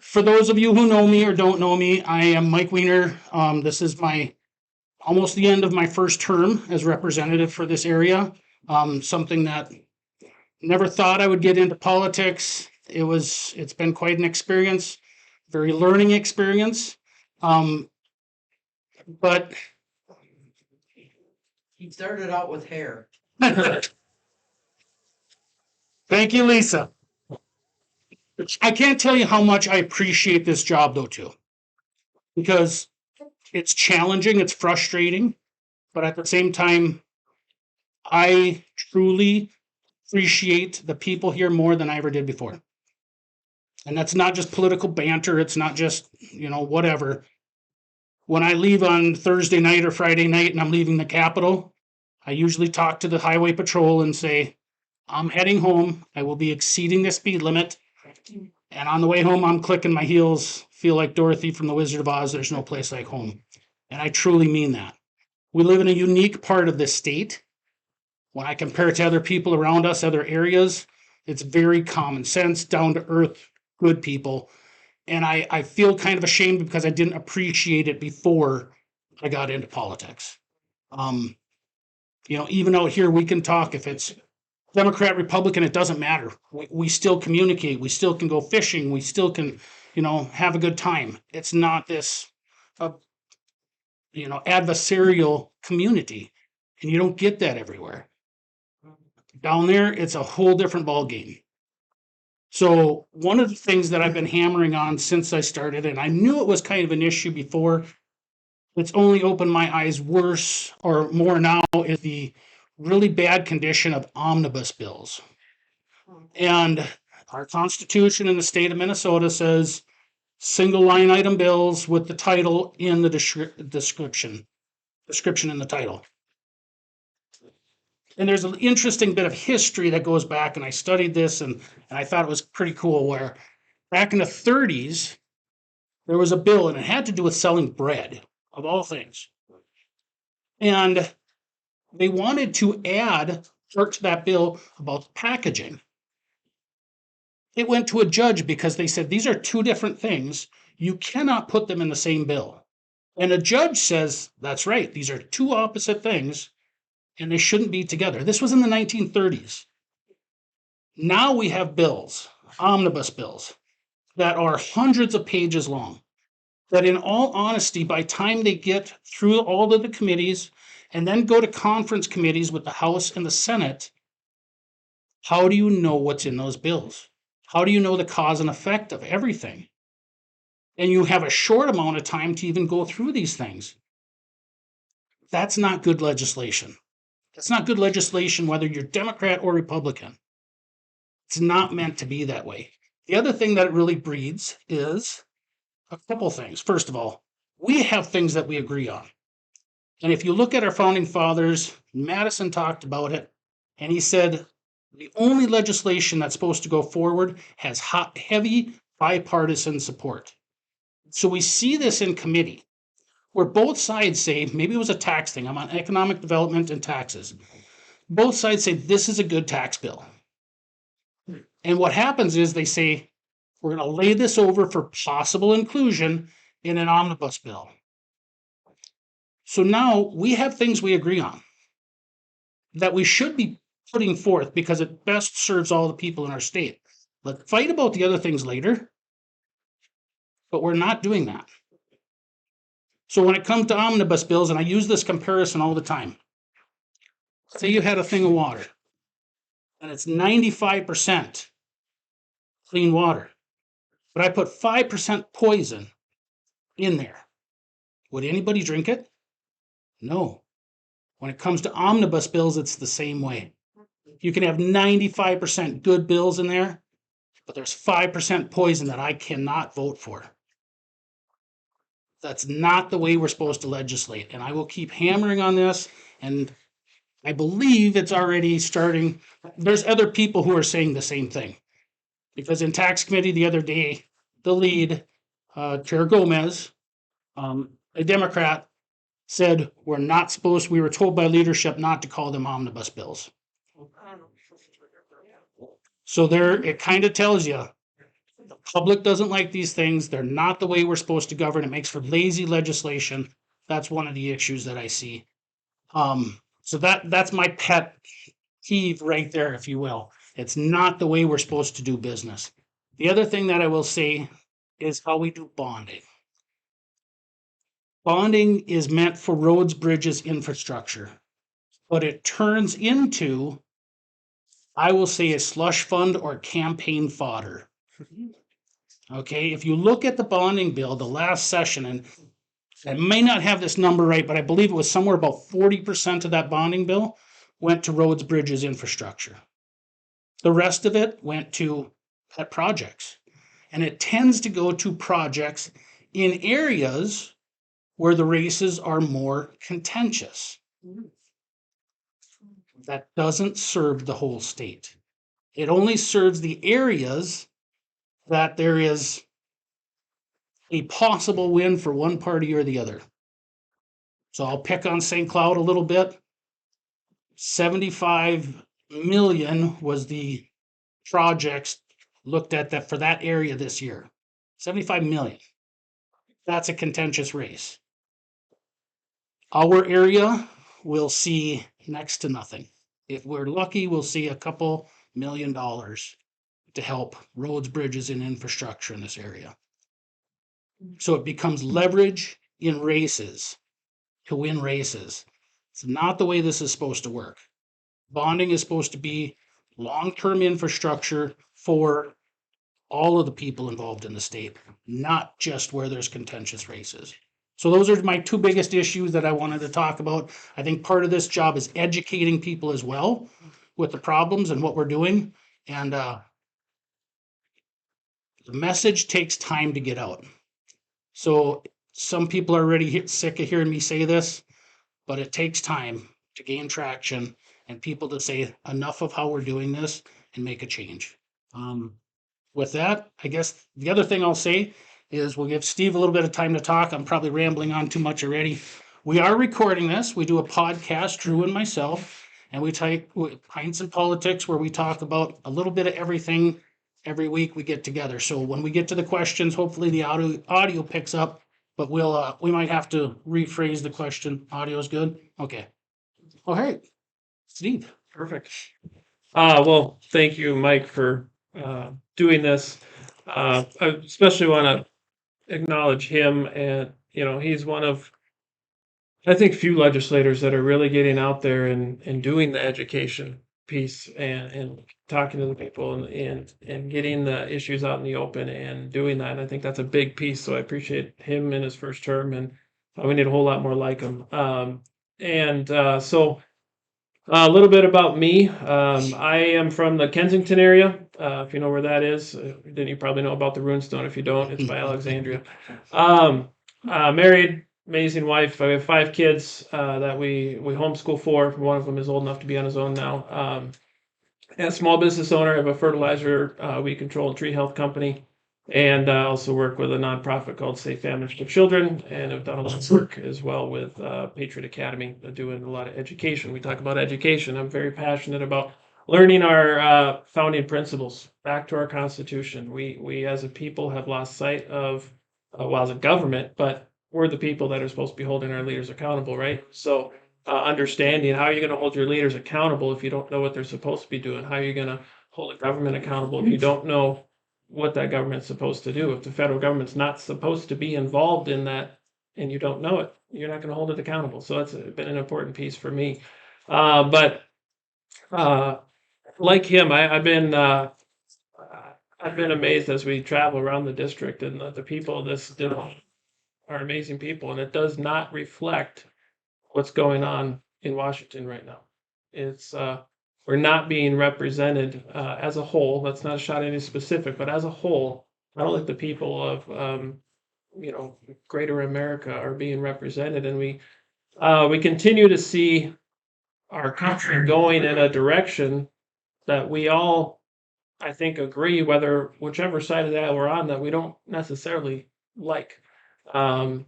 for those of you who know me or don't know me, I am Mike Weiner. This is my almost the end of my first term as representative for this area. Something that never thought I would get into politics. It's been quite an experience, very learning experience. But He started out with hair. thank you, Lisa. I can't tell you how much I appreciate this job, though, too, because it's challenging, it's frustrating, but at the same time, I truly appreciate the people here more than I ever did before. And that's not just political banter, it's not just, whatever. When I leave on Thursday night or Friday night and I'm leaving the Capitol, I usually talk to the highway patrol and say, I'm heading home. I will be exceeding the speed limit. And on the way home, I'm clicking my heels, feel like Dorothy from The Wizard of Oz. There's no place like home. And I truly mean that. We live in a unique part of this state. When I compare it to other people around us, other areas, it's very common sense, down to earth, good people. And I feel kind of ashamed because I didn't appreciate it before I got into politics. Even out here, we can talk. If it's Democrat, Republican, it doesn't matter. We still communicate. We still can go fishing. We still can, have a good time. It's not this, adversarial community. And you don't get that everywhere. Down there, it's a whole different ball game. So one of the things that I've been hammering on since I started, and I knew it was kind of an issue before, it's only opened my eyes worse or more now, is the really bad condition of omnibus bills. And our Constitution in the state of Minnesota says single line item bills with the title in the description in the title. And there's an interesting bit of history that goes back, and I studied this, and I thought it was pretty cool, where back in the 30s, there was a bill, and it had to do with selling bread, of all things. And they wanted to add part to that bill about packaging. It went to a judge because they said, these are two different things. You cannot put them in the same bill. And a judge says, that's right, these are two opposite things, and they shouldn't be together. This was in the 1930s. Now we have bills, omnibus bills, that are hundreds of pages long, that in all honesty, by the time they get through all of the committees and then go to conference committees with the House and the Senate, how do you know what's in those bills? How do you know the cause and effect of everything? And you have a short amount of time to even go through these things. That's not good legislation. That's not good legislation, whether you're Democrat or Republican. It's not meant to be that way. The other thing that it really breeds is a couple things. First of all, we have things that we agree on. And if you look at our founding fathers, Madison talked about it, and he said the only legislation that's supposed to go forward has heavy bipartisan support. So we see this in committee, where both sides say, maybe it was a tax thing, I'm on economic development and taxes. Both sides say, this is a good tax bill. And what happens is they say, we're going to lay this over for possible inclusion in an omnibus bill. So now we have things we agree on that we should be putting forth because it best serves all the people in our state. Let's fight about the other things later, but we're not doing that. So when it comes to omnibus bills, and I use this comparison all the time, say you had a thing of water, and it's 95% clean water, but I put 5% poison in there. Would anybody drink it? No. When it comes to omnibus bills, it's the same way. You can have 95% good bills in there, but there's 5% poison that I cannot vote for. That's not the way we're supposed to legislate. And I will keep hammering on this. And I believe it's already starting. There's other people who are saying the same thing. Because in tax committee the other day, the lead, Chair Gomez, a Democrat, said we were told by leadership not to call them omnibus bills. So there, it kind of tells you the Public doesn't like these things. They're not the way we're supposed to govern. It makes for lazy legislation. That's one of the issues that I see. So that's my pet peeve right there, if you will. It's not the way we're supposed to do business. The other thing that I will say is how we do bonding. Bonding is meant for roads, bridges, infrastructure, but it turns into, I will say, a slush fund or campaign fodder. Okay, if you look at the bonding bill, the last session, and I may not have this number right, but I believe it was somewhere about 40% of that bonding bill went to roads, bridges, infrastructure. The rest of it went to pet projects. And it tends to go to projects in areas where the races are more contentious. That doesn't serve the whole state. It only serves the areas that there is a possible win for one party or the other. So I'll pick on St. Cloud a little bit. 75 million was the projects looked at that for that area this year. 75 million. That's a contentious race. Our area will see next to nothing. If we're lucky, we'll see a couple $1,000,000 to help roads, bridges, and infrastructure in this area. So it becomes leverage in races to win races. It's not the way this is supposed to work. Bonding is supposed to be long-term infrastructure for all of the people involved in the state, not just where there's contentious races. So those are my two biggest issues that I wanted to talk about. I think part of this job is educating people as well with the problems and what we're doing. And the message takes time to get out. So some people are already sick of hearing me say this, but it takes time to gain traction and people to say enough of how we're doing this and make a change. With that, I guess the other thing I'll say is we'll give Steve a little bit of time to talk. I'm probably rambling on too much already. We are recording this. We do a podcast, Drew and myself, and we take Pints and Politics, where we talk about a little bit of everything every week we get together. So when we get to the questions, hopefully the audio picks up, but we might have to rephrase the question. Audio is good? Okay. All right. Steve. Perfect. Well, thank you, Mike, for doing this. I especially want to acknowledge him, and he's one of, I think, few legislators that are really getting out there and doing the education piece and talking to the people and getting the issues out in the open and doing that. And I think that's a big piece. So I appreciate him in his first term, and we need a whole lot more like him. So a little bit about me. I am from the Kensington area. If you know where that is, then you probably know about the Runestone. If you don't, it's by Alexandria. Married, amazing wife. I have 5 kids that we homeschool for. One of them is old enough to be on his own now. And a small business owner. I have a fertilizer weed control and tree health company. And I also work with a nonprofit called Safe Families for Children, and I've done a lot of work as well with Patriot Academy, doing a lot of education. We talk about education. I'm very passionate about learning our founding principles back to our Constitution. We as a people have lost sight of, well, as a government, but we're the people that are supposed to be holding our leaders accountable, right? So understanding how you're going to hold your leaders accountable if you don't know what they're supposed to be doing. How are you going to hold a government accountable if you don't know what that government's supposed to do? If the federal government's not supposed to be involved in that and you don't know it, you're not going to hold it accountable. So that's been an important piece for me. But like him, I've been amazed as we travel around the district, and the people of this are amazing people, and it does not reflect what's going on in Washington right now. It's we're not being represented as a whole. That's not a shot at any specific, but as a whole, I don't think the people of greater America are being represented, and we continue to see our country going in a direction that we all, I think, agree, whichever side of that we're on, that we don't necessarily like. And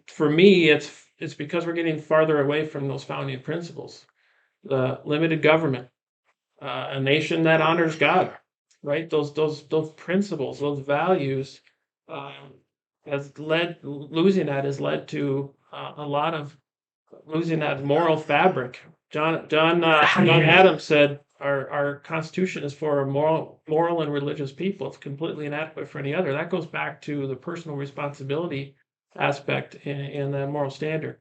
for me, it's because we're getting farther away from those founding principles. The limited government, a nation that honors God, right? Those principles, those values, has led losing that has led to a lot of losing that moral fabric. John Adams said our Constitution is for a moral and religious people. It's completely inadequate for any other. That goes back to the personal responsibility aspect in the moral standard.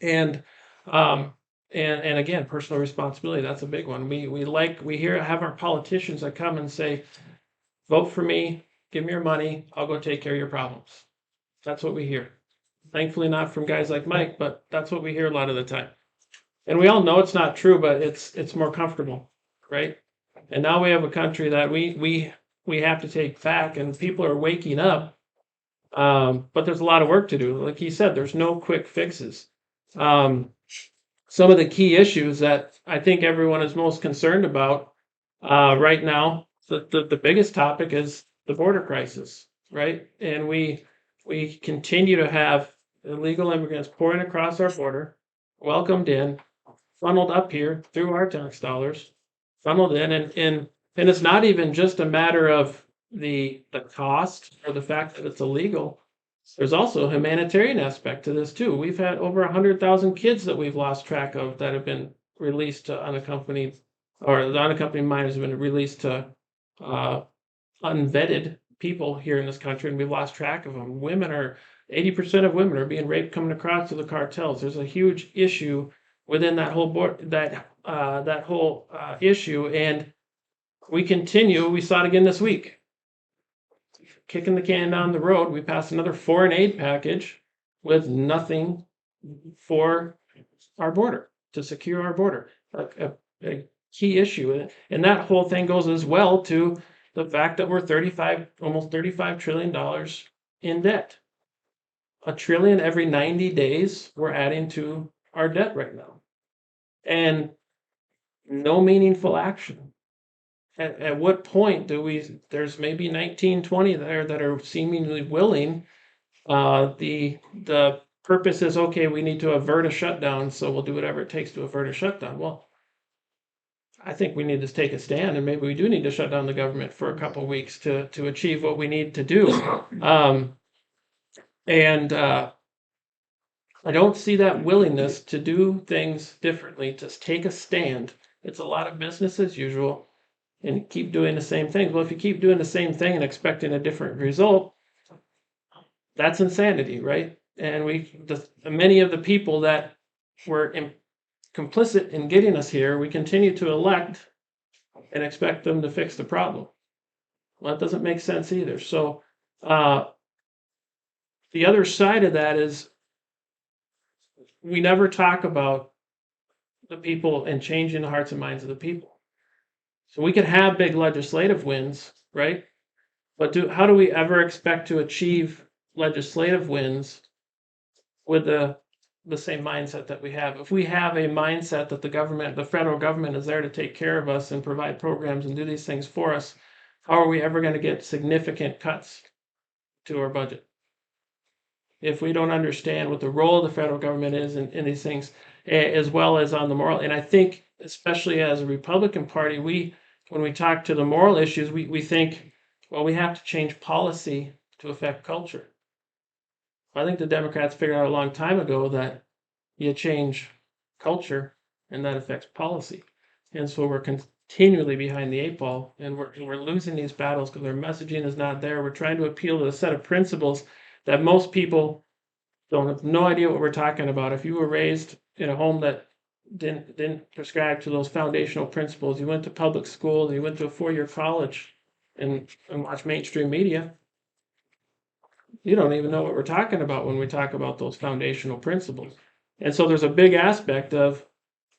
And um and again, personal responsibility, that's a big one. We have our politicians that come and say, vote for me, give me your money, I'll go take care of your problems. That's what we hear. Thankfully not from guys like Mike, but that's what we hear a lot of the time. And we all know it's not true, but it's more comfortable, right? And now we have a country that we have to take back, and people are waking up. But there's a lot of work to do. Like he said, there's no quick fixes. Some of the key issues that I think everyone is most concerned about right now, the biggest topic is the border crisis, right? And we continue to have illegal immigrants pouring across our border, welcomed in, funneled up here through our tax dollars, funneled in, and it's not even just a matter of the cost or the fact that it's illegal. There's also a humanitarian aspect to this too. We've had over 100,000 kids that we've lost track of that have been released to unaccompanied, or the unaccompanied minors have been released to uh, unvetted people here in this country, and we've lost track of them. 80% of women are being raped coming across to the cartels. There's a huge issue within that whole issue, and we continue. We saw it again this week, kicking the can down the road. We passed another foreign aid package with nothing for our border, to secure our border. A key issue, and that whole thing goes as well to the fact that we're almost $35 trillion in debt. $1 trillion every 90 days we're adding to our debt right now, and no meaningful action. At what point there's maybe 19, 20 there that are seemingly willing. The purpose is, okay, we need to avert a shutdown, so we'll do whatever it takes to avert a shutdown. Well, I think we need to take a stand, and maybe we do need to shut down the government for a couple of weeks to achieve what we need to do. I don't see that willingness to do things differently, to take a stand. It's a lot of business as usual and keep doing the same thing. Well, if you keep doing the same thing and expecting a different result, that's insanity, right? And many of the people that were complicit in getting us here, we continue to elect and expect them to fix the problem. Well, that doesn't make sense either. So the other side of that is we never talk about the people and changing the hearts and minds of the people. So we could have big legislative wins, right? But how do we ever expect to achieve legislative wins with the same mindset that we have? If we have a mindset that the federal government is there to take care of us and provide programs and do these things for us, how are we ever going to get significant cuts to our budget? If we don't understand what the role of the federal government is in these things, as well as on the moral. And I think, especially as a Republican Party, when we talk to the moral issues, we think, well, we have to change policy to affect culture. I think the Democrats figured out a long time ago that you change culture and that affects policy. And so we're continually behind the 8 ball, and we're losing these battles because our messaging is not there. We're trying to appeal to a set of principles that most people don't have no idea what we're talking about. If you were raised in a home that didn't prescribe to those foundational principles, you went to public school, you went to a 4-year college and watch mainstream media, you don't even know what we're talking about when we talk about those foundational principles. And so there's a big aspect of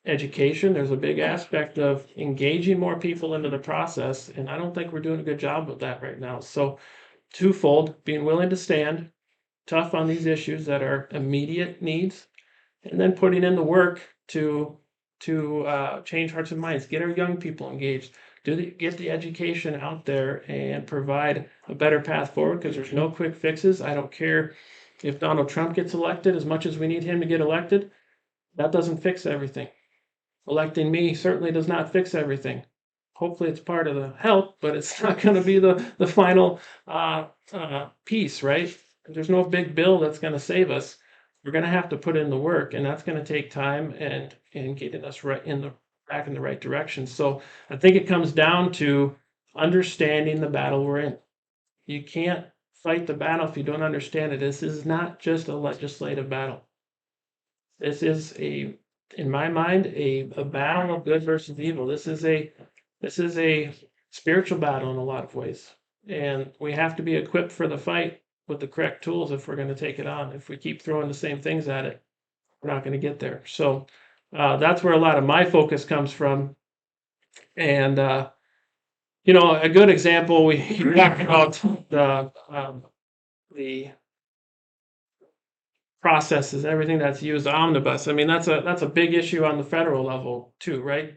education. There's a big aspect of engaging more people into the process. And I don't think we're doing a good job with that right now. So twofold: being willing to stand tough on these issues that are immediate needs, and then putting in the work to change hearts and minds, get our young people engaged, get the education out there, and provide a better path forward, because there's no quick fixes. I don't care if Donald Trump gets elected. As much as we need him to get elected, that doesn't fix everything. Electing me certainly does not fix everything. hopefully it's part of the help, but it's not going to be the final piece, right? There's no big bill that's going to save us. We're going to have to put in the work, and that's going to take time and getting us back in the right direction. So I think it comes down to understanding the battle we're in. You can't fight the battle if you don't understand it. This is not just a legislative battle. This is in my mind, a battle of good versus evil. This is a spiritual battle in a lot of ways. And we have to be equipped for the fight with the correct tools if we're going to take it on. If we keep throwing the same things at it, we're not going to get there. So that's where a lot of my focus comes from. And a good example, we talked about the processes, everything that's used omnibus. I mean, that's a big issue on the federal level too, right?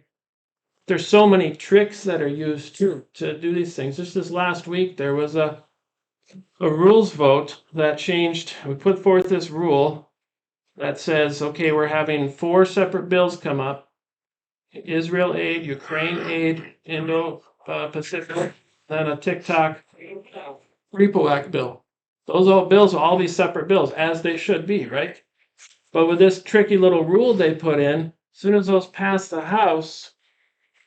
There's so many tricks that are used to do these things. Just this last week, there was a rules vote that changed. We put forth this rule that says, okay, we're having 4 separate bills come up: Israel aid, Ukraine aid, Indo-Pacific, then a TikTok Repo Act bill. Those bills will all be separate bills, as they should be, right? But with this tricky little rule they put in, as soon as those pass the House,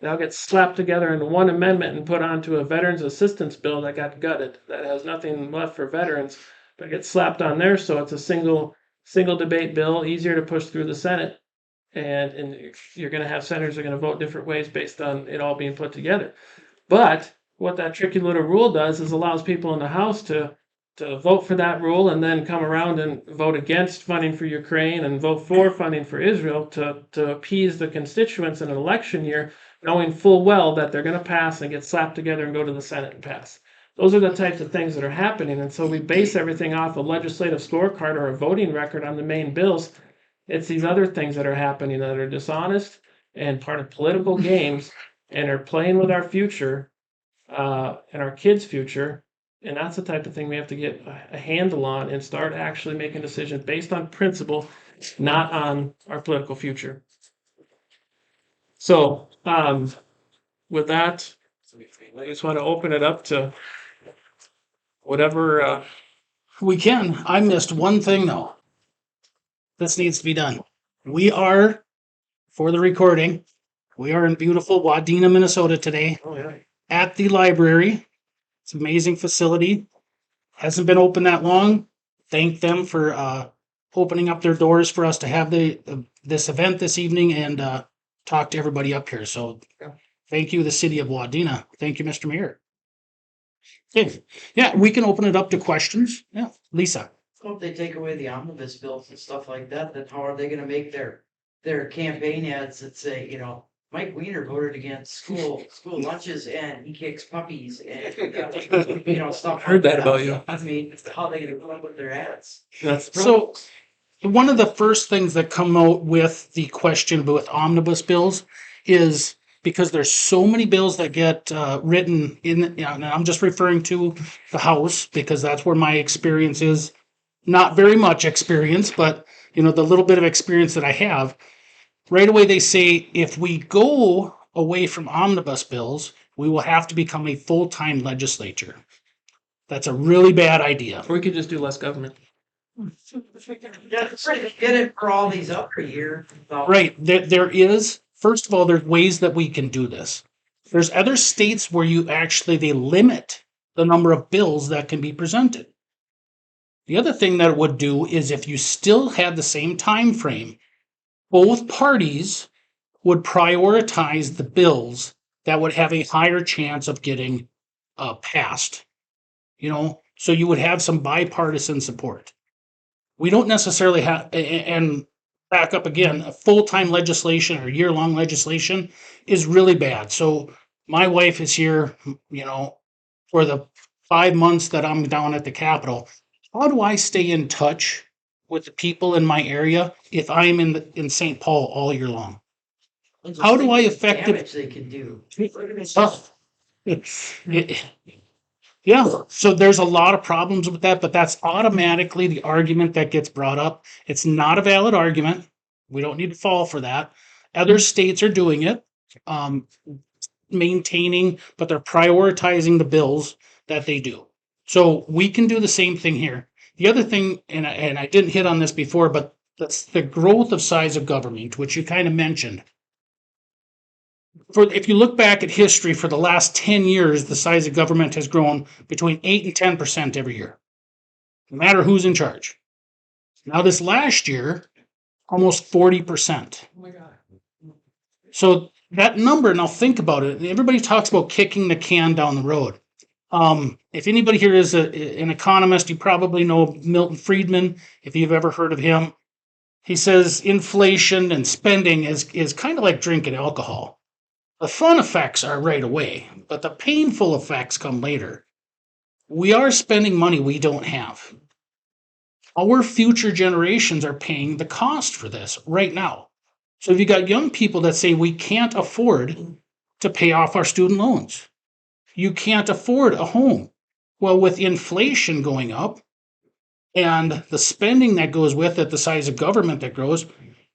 they'll get slapped together into one amendment and put onto a veterans assistance bill that got gutted, that has nothing left for veterans, but gets slapped on there. So it's a single debate bill, easier to push through the Senate. And you're going to have senators that are going to vote different ways based on it all being put together. But what that tricky little rule does is allows people in the House to vote for that rule and then come around and vote against funding for Ukraine and vote for funding for Israel to appease the constituents in an election year, knowing full well that they're going to pass and get slapped together and go to the Senate and pass. Those are the types of things that are happening. And so we base everything off a legislative scorecard or a voting record on the main bills. It's these other things that are happening that are dishonest and part of political games and are playing with our future and our kids' future. And that's the type of thing we have to get a handle on and start actually making decisions based on principle, not on our political future. So with that, I just want to open it up to whatever. We can. I missed one thing though. This needs to be done. We are, for the recording, we are in beautiful Wadena, Minnesota today at the library. It's an amazing facility. Hasn't been open that long. Thank them for opening up their doors for us to have this event this evening and talk to everybody up here. So thank you, the city of Wadena. Thank you, Mr. Mayor. Okay. Yeah, we can open it up to questions. Yeah, Lisa. So if they take away the omnibus bills and stuff like that, then how are they gonna make their campaign ads that say, Mike Weiner voted against school lunches and he kicks puppies and stuff. Heard that about you. I mean, how are they gonna come up with their ads? That's So one of the first things that come out with the question with omnibus bills is because there's so many bills that get written in, and I'm just referring to the House because that's where my experience is. Not very much experience, but the little bit of experience that I have. Right away they say if we go away from omnibus bills, we will have to become a full-time legislature. That's a really bad idea. Or we could just do less government. Yeah, get it for all these other years. Right. There is, first of all, there's ways that we can do this. There's other states where they limit the number of bills that can be presented. The other thing that it would do is if you still had the same time frame, both parties would prioritize the bills that would have a higher chance of getting passed. So you would have some bipartisan support. We don't necessarily have, and back up again, a full-time legislation or year-long legislation is really bad. So my wife is here, for the 5 months that I'm down at the Capitol. How do I stay in touch with the people in my area if I'm in St. Paul all year long? How do I damage they can do? Yeah, so there's a lot of problems with that, but that's automatically the argument that gets brought up. It's not a valid argument. We don't need to fall for that. Other states are doing it. maintaining, but they're prioritizing the bills that they do. So we can do the same thing here. The other thing, and I didn't hit on this before, but that's the growth of size of government, which you kind of mentioned. If you look back at history for the last 10 years, the size of government has grown between 8 and 10% every year, no matter who's in charge. Now, this last year, almost 40%. Oh my God. So that number, now think about it. Everybody talks about kicking the can down the road. If anybody here is an economist, you probably know Milton Friedman, if you've ever heard of him. He says inflation and spending is kind of like drinking alcohol. The fun effects are right away, but the painful effects come later. We are spending money we don't have. Our future generations are paying the cost for this right now. So if you got young people that say we can't afford to pay off our student loans, you can't afford a home. Well, with inflation going up and the spending that goes with it, the size of government that grows,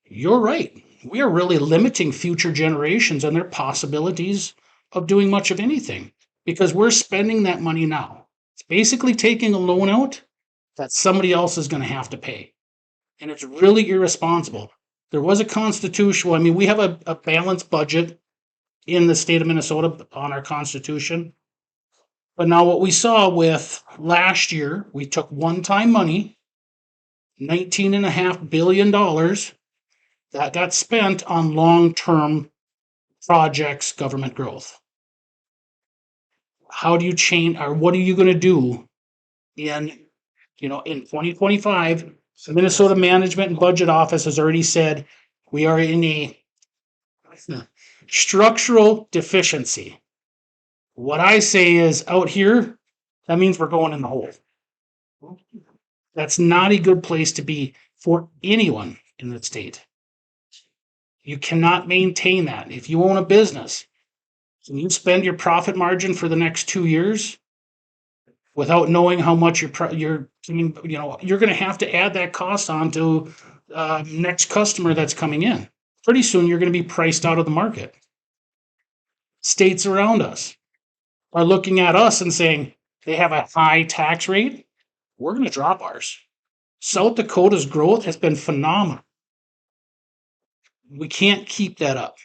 you're right. We are really limiting future generations and their possibilities of doing much of anything because we're spending that money now. It's basically taking a loan out that somebody else is going to have to pay. And it's really irresponsible. There was a constitutional, I mean, we have a balanced budget in the state of Minnesota on our constitution. But now what we saw with last year, we took one-time money, $19.5 billion that got spent on long-term projects, government growth. How do you change, or what are you going to do in 2025? The Minnesota Management and Budget Office has already said we are in a structural deficiency. What I say is out here, that means we're going in the hole. That's not a good place to be for anyone in the state. You cannot maintain that. If you own a business, can you spend your profit margin for the next 2 years without knowing how much you're going to have to add that cost on to next customer that's coming in. Pretty soon you're going to be priced out of the market. States around us are looking at us and saying they have a high tax rate. We're going to drop ours. South Dakota's growth has been phenomenal. We can't keep that up.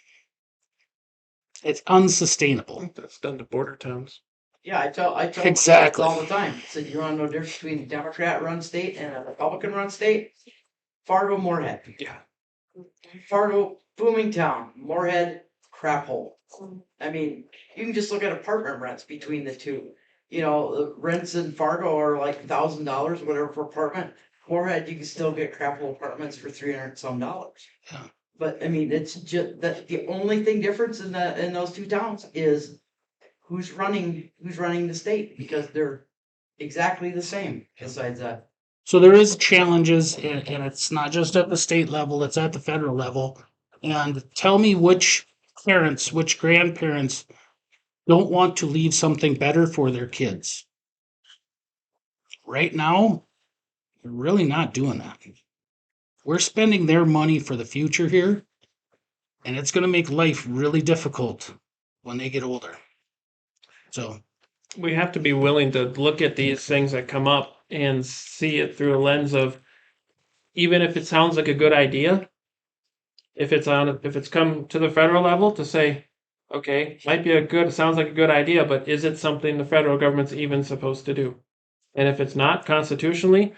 It's unsustainable. That's done to border towns. Yeah, I tell Exactly. all the time. I said, you want to know the difference between a Democrat-run state and a Republican-run state? Fargo, Moorhead. Yeah. Fargo, booming town. Moorhead, crap hole. I mean, you can just look at apartment rents between the two. The rents in Fargo are like $1,000, whatever, per apartment. Moorhead, you can still get crap hole apartments for $300 some. Yeah. But I mean, it's just that the only thing difference in those two towns is who's running the state, because they're exactly the same. Besides that, So there is challenges, and it's not just at the state level, it's at the federal level. And tell me which grandparents don't want to leave something better for their kids. Right now, you're really not doing that. We're spending their money for the future here, and it's going to make life really difficult when they get older. So We have to be willing to look at these things that come up and see it through a lens of, even if it sounds like a good idea, if it's come to the federal level to say, okay, sounds like a good idea, but is it something the federal government's even supposed to do? And if it's not constitutionally,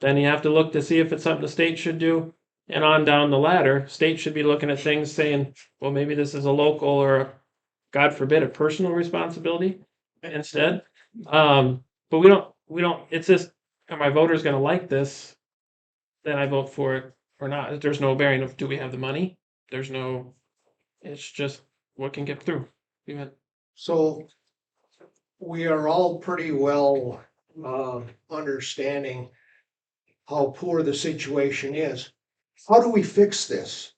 then you have to look to see if it's something the state should do. And on down the ladder, states should be looking at things saying, well, maybe this is a local or, God forbid, a personal responsibility instead. But we don't, it's just, are my voters going to like this? Then I vote for it or not. There's no bearing of, do we have the money? It's just what can get through. So we are all pretty well understanding how poor the situation is. How do we fix this?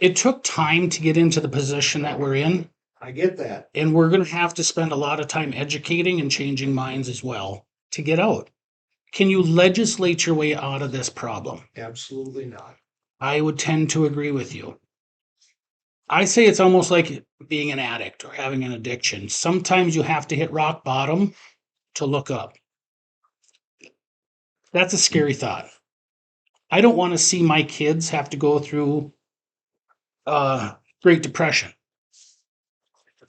it took time to get into the position that we're in. I get that. And we're going to have to spend a lot of time educating and changing minds as well to get out. Can you legislate your way out of this problem? Absolutely not. I would tend to agree with you. I say it's almost like being an addict or having an addiction. Sometimes you have to hit rock bottom to look up. That's a scary thought. I don't want to see my kids have to go through Great Depression.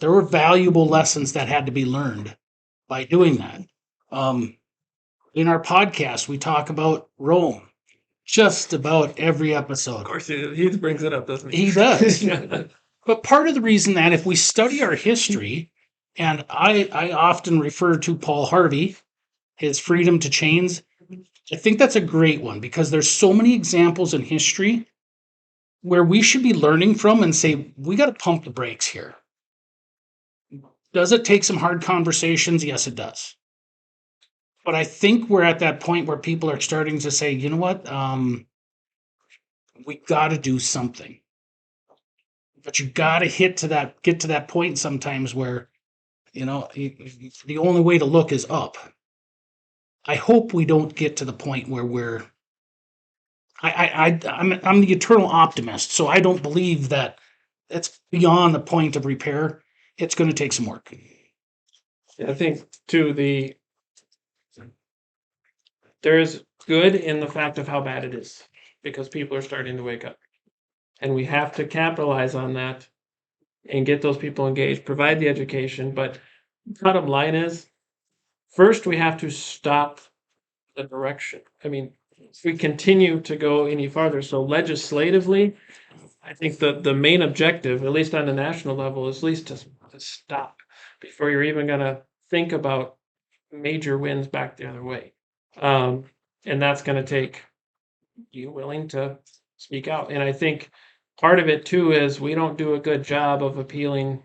There were valuable lessons that had to be learned by doing that. In our podcast, we talk about Rome just about every episode. Of course, he brings it up, doesn't he? He does. But part of the reason that if we study our history, and I often refer to Paul Harvey, his Freedom to Chains, I think that's a great one because there's so many examples in history where we should be learning from and say, we got to pump the brakes here. Does it take some hard conversations? Yes, it does. But I think we're at that point where people are starting to say, you know what? We got to do something. But you got to get to that point sometimes where, the only way to look is up. I hope we don't get to the point where I'm the eternal optimist, so I don't believe that it's beyond the point of repair. It's going to take some work. Yeah, I think too there is good in the fact of how bad it is because people are starting to wake up, and we have to capitalize on that and get those people engaged, provide the education. But bottom line is, first we have to stop the direction. I mean, if we continue to go any farther, so legislatively, I think the main objective, at least on the national level, is at least to stop before you're even going to think about major wins back the other way. And that's going to take you willing to speak out. And I think part of it too is we don't do a good job of appealing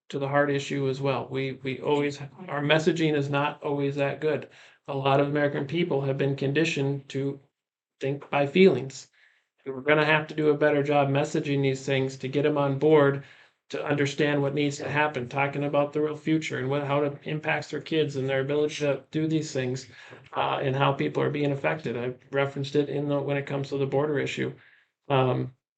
to the heart issue as well. We always, our messaging is not always that good. A lot of American people have been conditioned to think by feelings. And we're going to have to do a better job messaging these things to get them on board to understand what needs to happen, talking about the real future and how it impacts their kids and their ability to do these things, and how people are being affected. I referenced it when it comes to the border issue.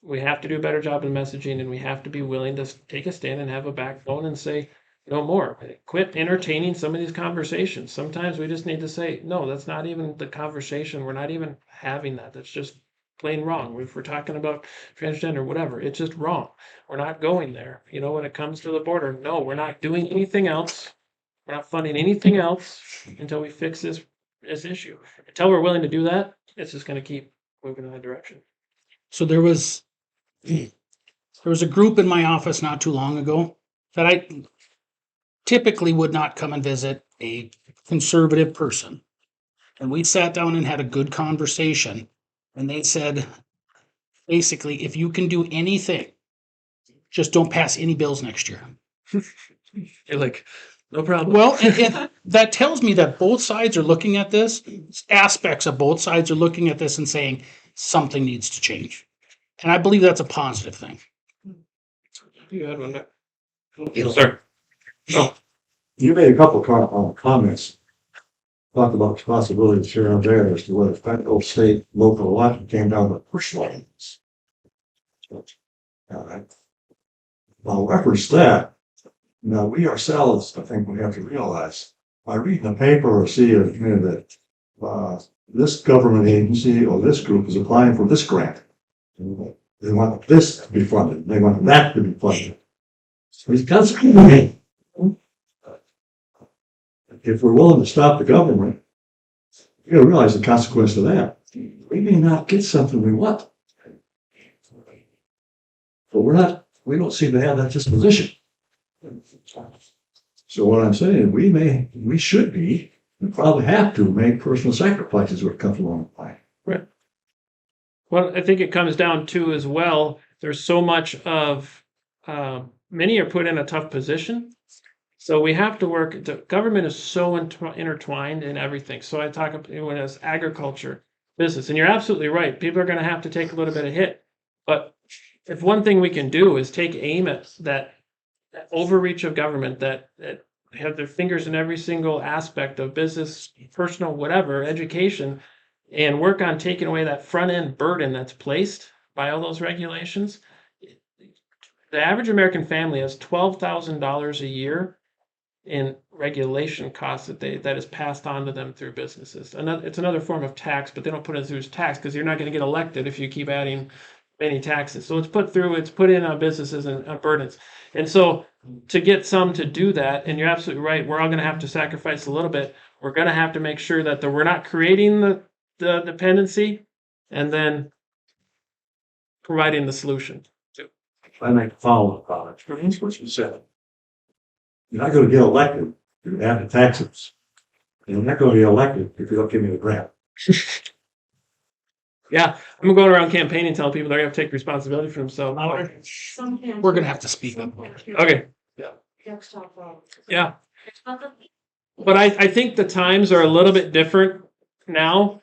We have to do a better job in messaging, and we have to be willing to take a stand and have a backbone and say, no more. Quit entertaining some of these conversations. Sometimes we just need to say, no, that's not even the conversation. We're not even having that. That's just plain wrong. If we're talking about transgender, whatever, it's just wrong. We're not going there. When it comes to the border, no, we're not doing anything else. We're not funding anything else until we fix this issue. Until we're willing to do that, it's just going to keep moving in that direction. So there was a group in my office not too long ago that I typically would not come and visit a conservative person. And we sat down and had a good conversation. And they said, basically, if you can do anything, just don't pass any bills next year. You're like, no problem. Well, and that tells me that both sides are looking at this, aspects of both sides are looking at this and saying something needs to change. And I believe that's a positive thing. You had one there. Sir. Oh, you made a couple comments. Talked about the possibilities here and there as to whether federal, state, local election came down to push lines. All right. I'll reference that. Now, we ourselves, I think we have to realize, by reading the paper or see that this government agency or this group is applying for this grant. They want this to be funded. They want that to be funded. So it's consequently, if we're willing to stop the government, you gotta realize the consequence of that. We may not get something we want. But we don't seem to have that disposition. So what I'm saying, we should be, and probably have to make personal sacrifices when it comes along the line. Right. Well, I think it comes down to as well, there's so much of, many are put in a tough position. So we have to work, the government is so intertwined in everything. So I talk about when it's agriculture, business, and you're absolutely right. People are going to have to take a little bit of hit. But if one thing we can do is take aim at that overreach of government that have their fingers in every single aspect of business, personal, whatever, education, and work on taking away that front end burden that's placed by all those regulations, the average American family has $12,000 a year in regulation costs that is passed on to them through businesses. It's another form of tax, but they don't put it through as tax because you're not going to get elected if you keep adding many taxes. So it's put in on businesses and on burdens. And so to get some to do that, and you're absolutely right, we're all going to have to sacrifice a little bit. We're going to have to make sure that we're not creating the dependency and then providing the solution. If I make a follow-up comment, that's what you said. You're not gonna get elected, if you add the taxes. And you're not gonna be elected if you don't give me the grant. Yeah, I'm going around campaigning telling people they're going to have to take responsibility for themselves. We're gonna have to speak up. Okay. Yeah. But I think the times are a little bit different now,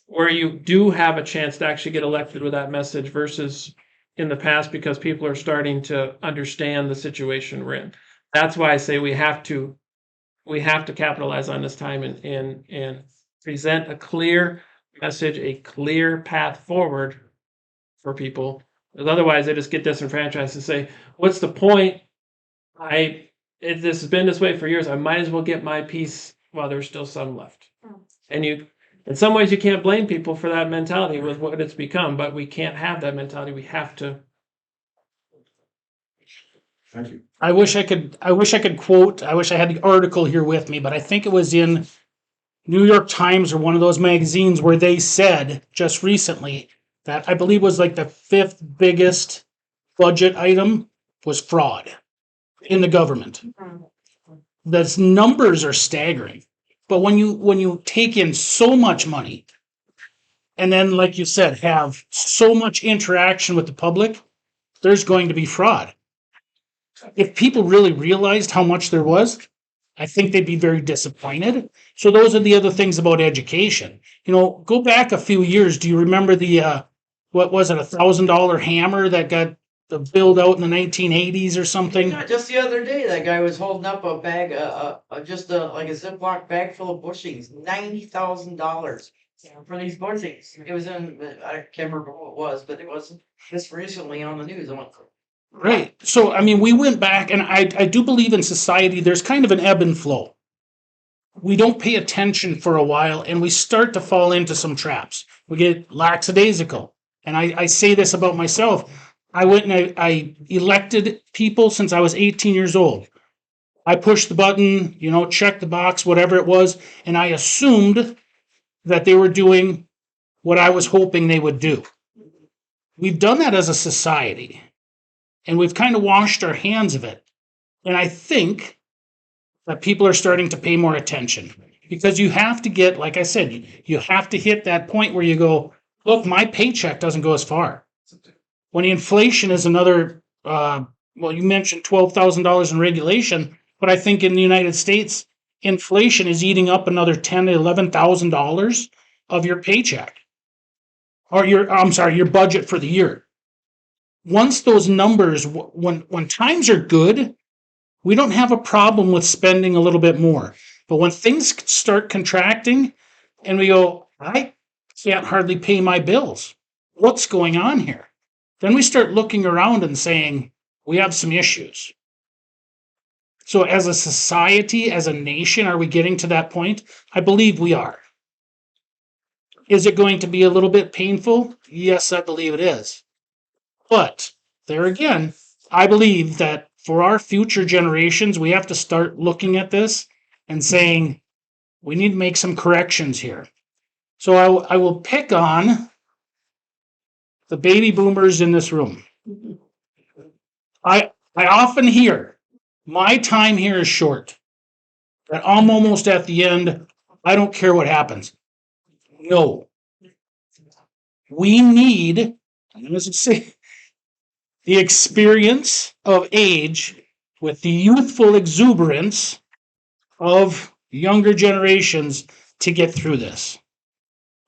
where you do have a chance to actually get elected with that message versus in the past, because people are starting to understand the situation we're in. That's why I say we have to capitalize on this time and present a clear message, a clear path forward for people. Because otherwise they just get disenfranchised and say, what's the point? This has been this way for years. I might as well get my piece while there's still some left. And in some ways, you can't blame people for that mentality with what it's become, but we can't have that mentality. We have to. Thank you. I wish I could quote, I wish I had the article here with me, but I think it was in New York Times or one of those magazines where they said just recently that I believe was like the 5th biggest budget item was fraud in the government. Those numbers are staggering. But when you take in so much money and then, like you said, have so much interaction with the public, there's going to be fraud. If people really realized how much there was, I think they'd be very disappointed. So those are the other things about education. Go back a few years. Do you remember the what was it, $1,000 hammer that got billed out in the 1980s or something? Yeah, just the other day, that guy was holding up a bag, like a Ziploc bag full of bushings, $90,000 for these bushings. It was I can't remember what it was, but it was just recently on the news. I went, Right. So, I mean, we went back, and I do believe in society, there's kind of an ebb and flow. We don't pay attention for a while, and we start to fall into some traps. We get lackadaisical. And I say this about myself. I went and I elected people since I was 18 years old. I pushed the button, checked the box, whatever it was, and I assumed that they were doing what I was hoping they would do. We've done that as a society, and we've kind of washed our hands of it. And I think that people are starting to pay more attention, because you have to get, like I said, you have to hit that point where you go, look, my paycheck doesn't go as far. When inflation is another, you mentioned $12,000 in regulation, but I think in the United States, inflation is eating up another $10,000 to $11,000 of your paycheck, or your budget for the year. Once those numbers, when times are good, we don't have a problem with spending a little bit more. But when things start contracting and we go, I can't hardly pay my bills, what's going on here? Then we start looking around and saying, we have some issues. So as a society, as a nation, are we getting to that point? I believe we are. Is it going to be a little bit painful? Yes, I believe it is. But there again, I believe that for our future generations, we have to start looking at this and saying, we need to make some corrections here. So I will pick on the baby boomers in this room. I often hear, my time here is short, that I'm almost at the end. I don't care what happens. No. We need, I'm going to say, the experience of age with the youthful exuberance of younger generations to get through this.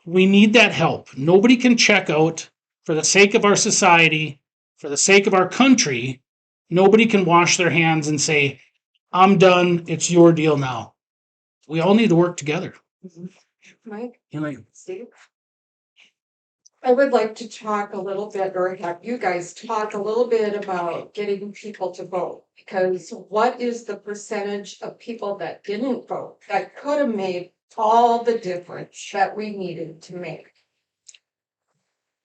We need that help. Nobody can check out for the sake of our society, for the sake of our country. Nobody can wash their hands and say, I'm done. It's your deal now. We all need to work together. Mike, You know, Steve? I would like to talk a little bit, or have you guys talk a little bit about getting people to vote. Because what is the percentage of people that didn't vote that could have made all the difference that we needed to make?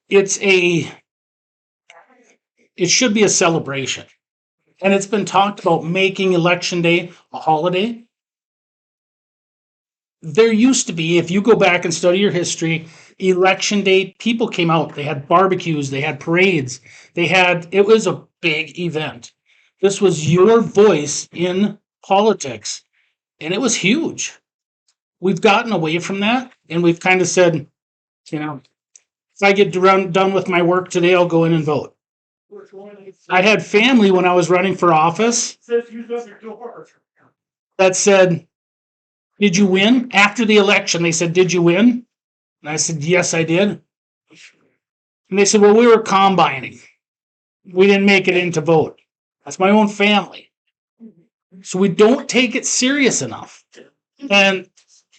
It should be a celebration. And it's been talked about making election day a holiday. There used to be, if you go back and study your history, election day, people came out, they had barbecues, they had parades, it was a big event. This was your voice in politics, and it was huge. We've gotten away from that, and we've kind of said, if I get done with my work today, I'll go in and vote. I had family when I was running for office that said, did you win? After the election, they said, did you win? And I said, yes, I did. And they said, well, we were combining. We didn't make it in to vote. That's my own family. So we don't take it serious enough. And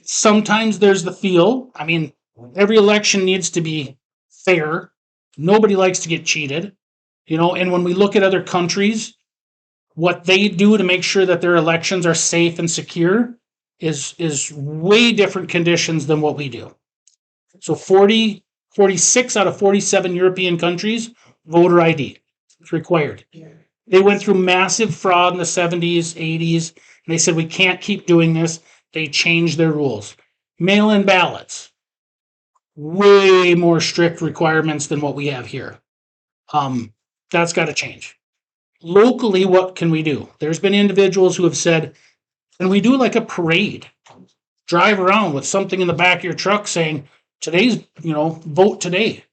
sometimes there's the feel. I mean, every election needs to be fair. Nobody likes to get cheated. And when we look at other countries, what they do to make sure that their elections are safe and secure is way different conditions than what we do. So 46 out of 47 European countries, voter ID. It's required. They went through massive fraud in the 70s, 80s, and they said, we can't keep doing this. They changed their rules. Mail-in ballots. Way more strict requirements than what we have here. That's got to change. Locally, what can we do? There's been individuals who have said, and we do like a parade. Drive around with something in the back of your truck saying, today's, vote today.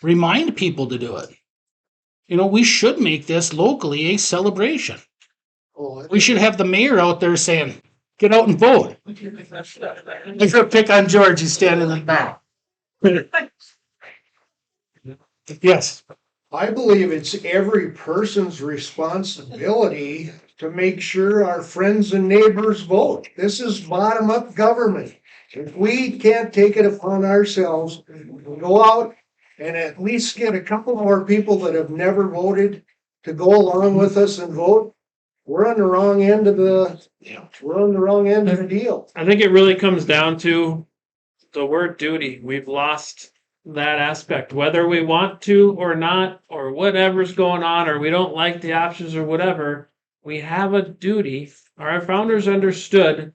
Remind people to do it. We should make this locally a celebration. We should have the mayor out there saying, get out and vote. I'm going to pick on George. He's standing in the back. Yes. I believe it's every person's responsibility to make sure our friends and neighbors vote. This is bottom-up government. If we can't take it upon ourselves, go out and at least get a couple more people that have never voted to go along with us and vote, we're on the wrong end of the deal. I think it really comes down to the word duty. We've lost that aspect, whether we want to or not, or whatever's going on, or we don't like the options or whatever. We have a duty. Our founders understood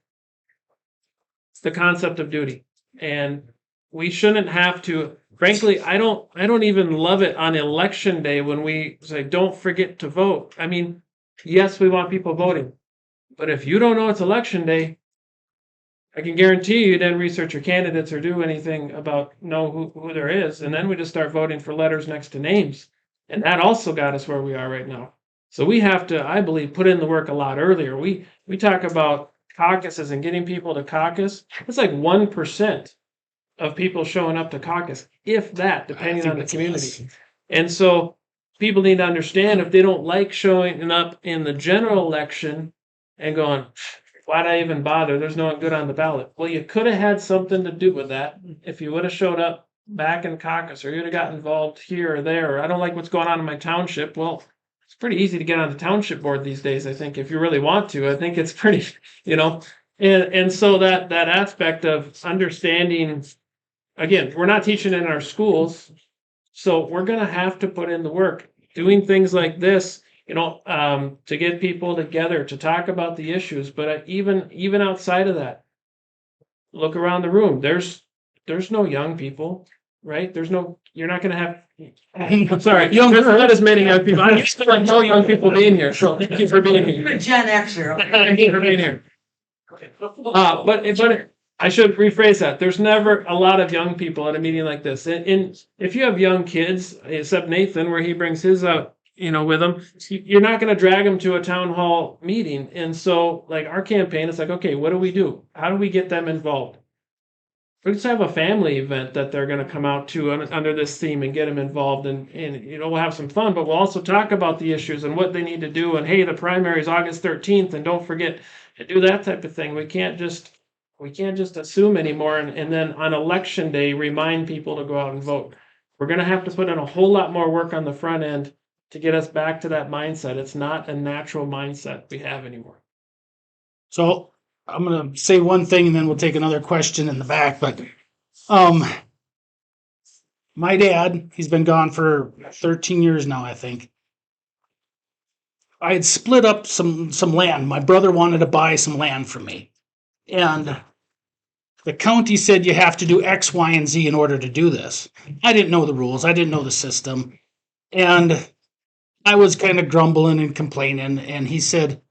the concept of duty, and we shouldn't have to. Frankly, I don't even love it on election day when we say don't forget to vote. I mean, yes, we want people voting, but if you don't know it's election day, I can guarantee you didn't research your candidates or do anything about know who there is, and then we just start voting for letters next to names, and that also got us where we are right now. So we have to, I believe, put in the work a lot earlier. We talk about caucuses and getting people to caucus. It's like 1% of people showing up to caucus, if that, depending on the community. And so people need to understand if they don't like showing up in the general election and going, why'd I even bother? There's no one good on the ballot. Well, you could have had something to do with that if you would have showed up back in caucus, or you'd have got involved here or there. Or I don't like what's going on in my township. Well, it's pretty easy to get on the township board these days, I think, if you really want to. I think it's pretty, and so that aspect of understanding, again, we're not teaching in our schools, so we're going to have to put in the work, doing things like this, to get people together to talk about the issues. But even outside of that, look around the room. There's no young people, right? You're not going to have. I'm sorry, there's not as many young people. I used to like no young people being here, so thank you for being here. Gen Xer. Thank you for being here. But I should rephrase that. There's never a lot of young people at a meeting like this. And if you have young kids, except Nathan, where he brings his out, with him, you're not going to drag them to a town hall meeting. And so, like our campaign, it's like, okay, what do we do? How do we get them involved? We just have a family event that they're going to come out to under this theme and get them involved, and we'll have some fun, but we'll also talk about the issues and what they need to do. And hey, the primary is August 13th, and don't forget to do that type of thing. We can't just assume anymore, and then on election day remind people to go out and vote. We're going to have to put in a whole lot more work on the front end to get us back to that mindset. It's not a natural mindset we have anymore. So I'm gonna say one thing and then we'll take another question in the back, but um my dad, he's been gone for 13 years now, I think. I had split up some land. My brother wanted to buy some land from me. And the county said you have to do X, Y, and Z in order to do this. I didn't know the rules. I didn't know the system. And I was kind of grumbling and complaining. And he said,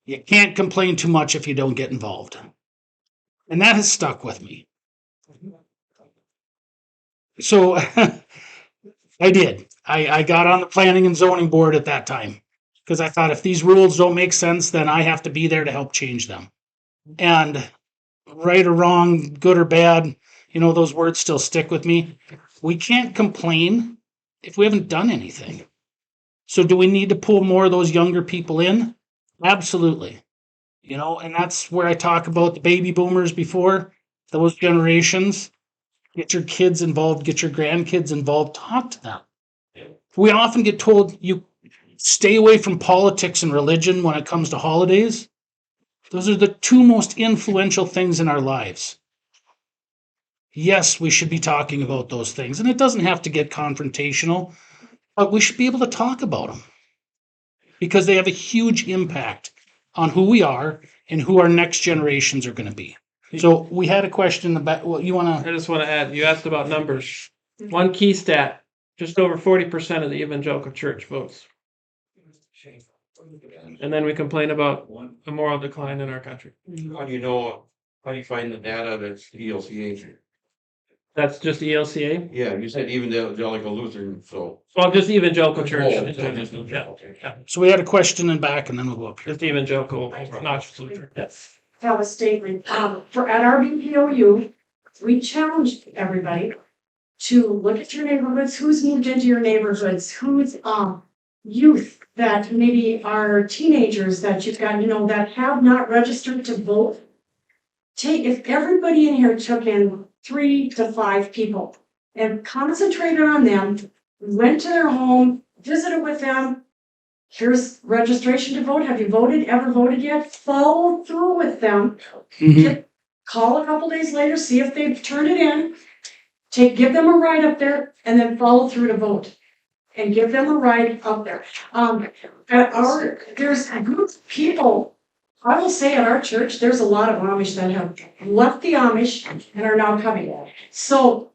you can't complain too much if you don't get involved. And that has stuck with me. So I did. I got on the planning and zoning board at that time because I thought if these rules don't make sense, then I have to be there to help change them. And right or wrong, good or bad, those words still stick with me. We can't complain if we haven't done anything. So do we need to pull more of those younger people in? Absolutely. And that's where I talk about the baby boomers before, those generations. Get your kids involved, get your grandkids involved, talk to them. We often get told you stay away from politics and religion when it comes to holidays. Those are the two most influential things in our lives. Yes, we should be talking about those things, and it doesn't have to get confrontational, but we should be able to talk about them because they have a huge impact on who we are and who our next generations are going to be. So we had a question about what you want to. I just want to add, you asked about numbers. One key stat, just over 40% of the evangelical church votes. And then we complain about a moral decline in our country. How do you find the data that's ELCA? That's just ELCA? Yeah, you said evangelical Lutheran, so. Well, just evangelical church. Oh, in so general. just Lutheran, Yeah, okay. So we had a question in back, and then we'll go up here. just evangelical, not just Lutheran. Yes. Have a statement. For at our BPOU, we challenge everybody to look at your neighborhoods, who's moved into your neighborhoods, who's youth that maybe are teenagers that you've got, that have not registered to vote. If everybody in here took in 3 to 5 people and concentrated on them, went to their home, visited with them. Here's registration to vote. Have you ever voted yet? Follow through with them. Mhm. Call a couple days later, see if they've turned it in. Give them a ride up there and then follow through to vote. And give them a ride up there. There's a group of people, I will say at our church, there's a lot of Amish that have left the Amish and are now coming. So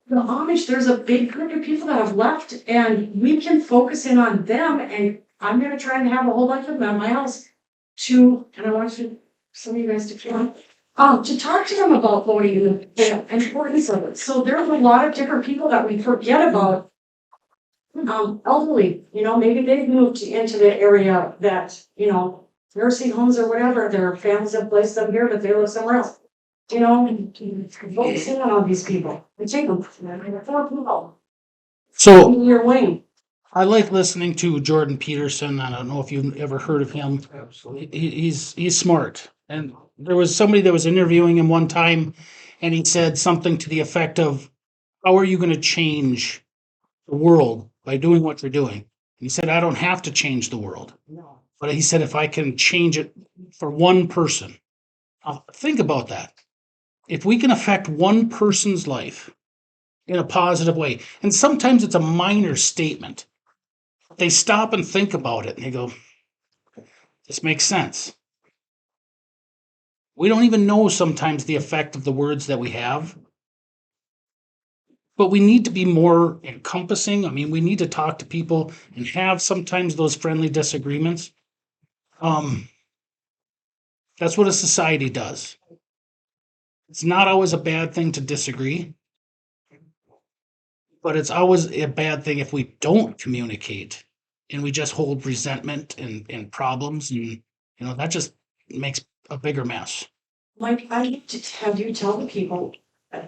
the Amish, there's a big group of people that have left and we can focus in on them, and I'm gonna try and have a whole bunch of them at my house and I want some of you guys to come, to talk to them about voting and the importance of it. So there's a lot of different people that we forget about. Elderly, maybe they've moved into the area that, nursing homes or whatever, their families have placed them here, but they live somewhere else. Focus in on all these people and take them. 4 people So in your wing. I like listening to Jordan Peterson. I don't know if you've ever heard of him. He's smart. And there was somebody that was interviewing him one time, and he said something to the effect of, how are you going to change the world by doing what you're doing? And he said, I don't have to change the world. But he said, if I can change it for one person, think about that. If we can affect one person's life in a positive way, and sometimes it's a minor statement, they stop and think about it and they go, this makes sense. We don't even know sometimes the effect of the words that we have, but we need to be more encompassing. I mean, we need to talk to people and have sometimes those friendly disagreements. That's what a society does. It's not always a bad thing to disagree, but it's always a bad thing if we don't communicate and we just hold resentment and problems, and that just makes a bigger mess. Mike, I need to have you tell the people,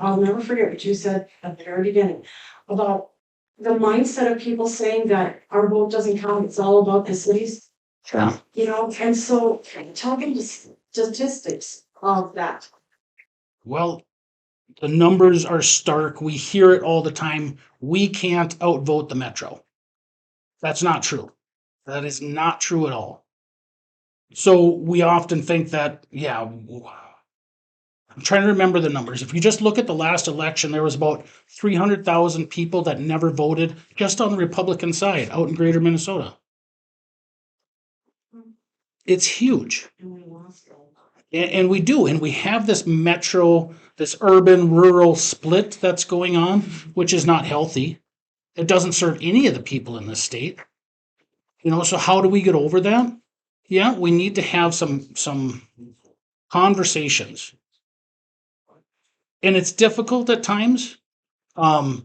I'll never forget what you said at the very beginning about the mindset of people saying that our vote doesn't count, it's all about the cities. Yeah. And so tell them the statistics of that. Well, The numbers are stark. We hear it all the time. We can't outvote the metro. That's not true. That is not true at all. So we often think that, yeah, I'm trying to remember the numbers. If you just look at the last election, there was about 300,000 people that never voted just on the Republican side out in greater Minnesota. It's huge. And we do. And we have this metro, this urban rural split that's going on, which is not healthy. It doesn't serve any of the people in this state. So how do we get over that? Yeah, we need to have some conversations. And it's difficult at times. Where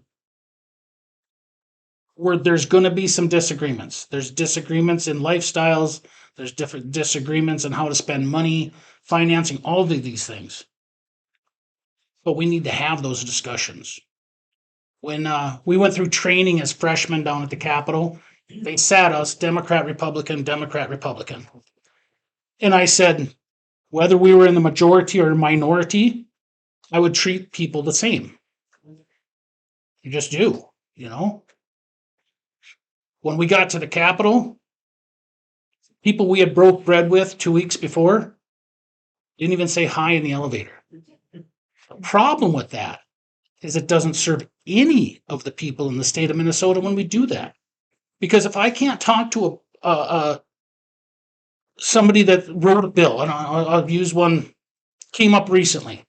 there's going to be some disagreements. There's disagreements in lifestyles. There's different disagreements on how to spend money, financing, all of these things. But we need to have those discussions. When we went through training as freshmen down at the Capitol, they sat us Democrat, Republican, Democrat, Republican. And I said, whether we were in the majority or minority, I would treat people the same. You just do, When we got to the Capitol, people we had broke bread with 2 weeks before didn't even say hi in the elevator. The problem with that is it doesn't serve any of the people in the state of Minnesota when we do that. Because if I can't talk to somebody that wrote a bill, and I'll use one, came up recently,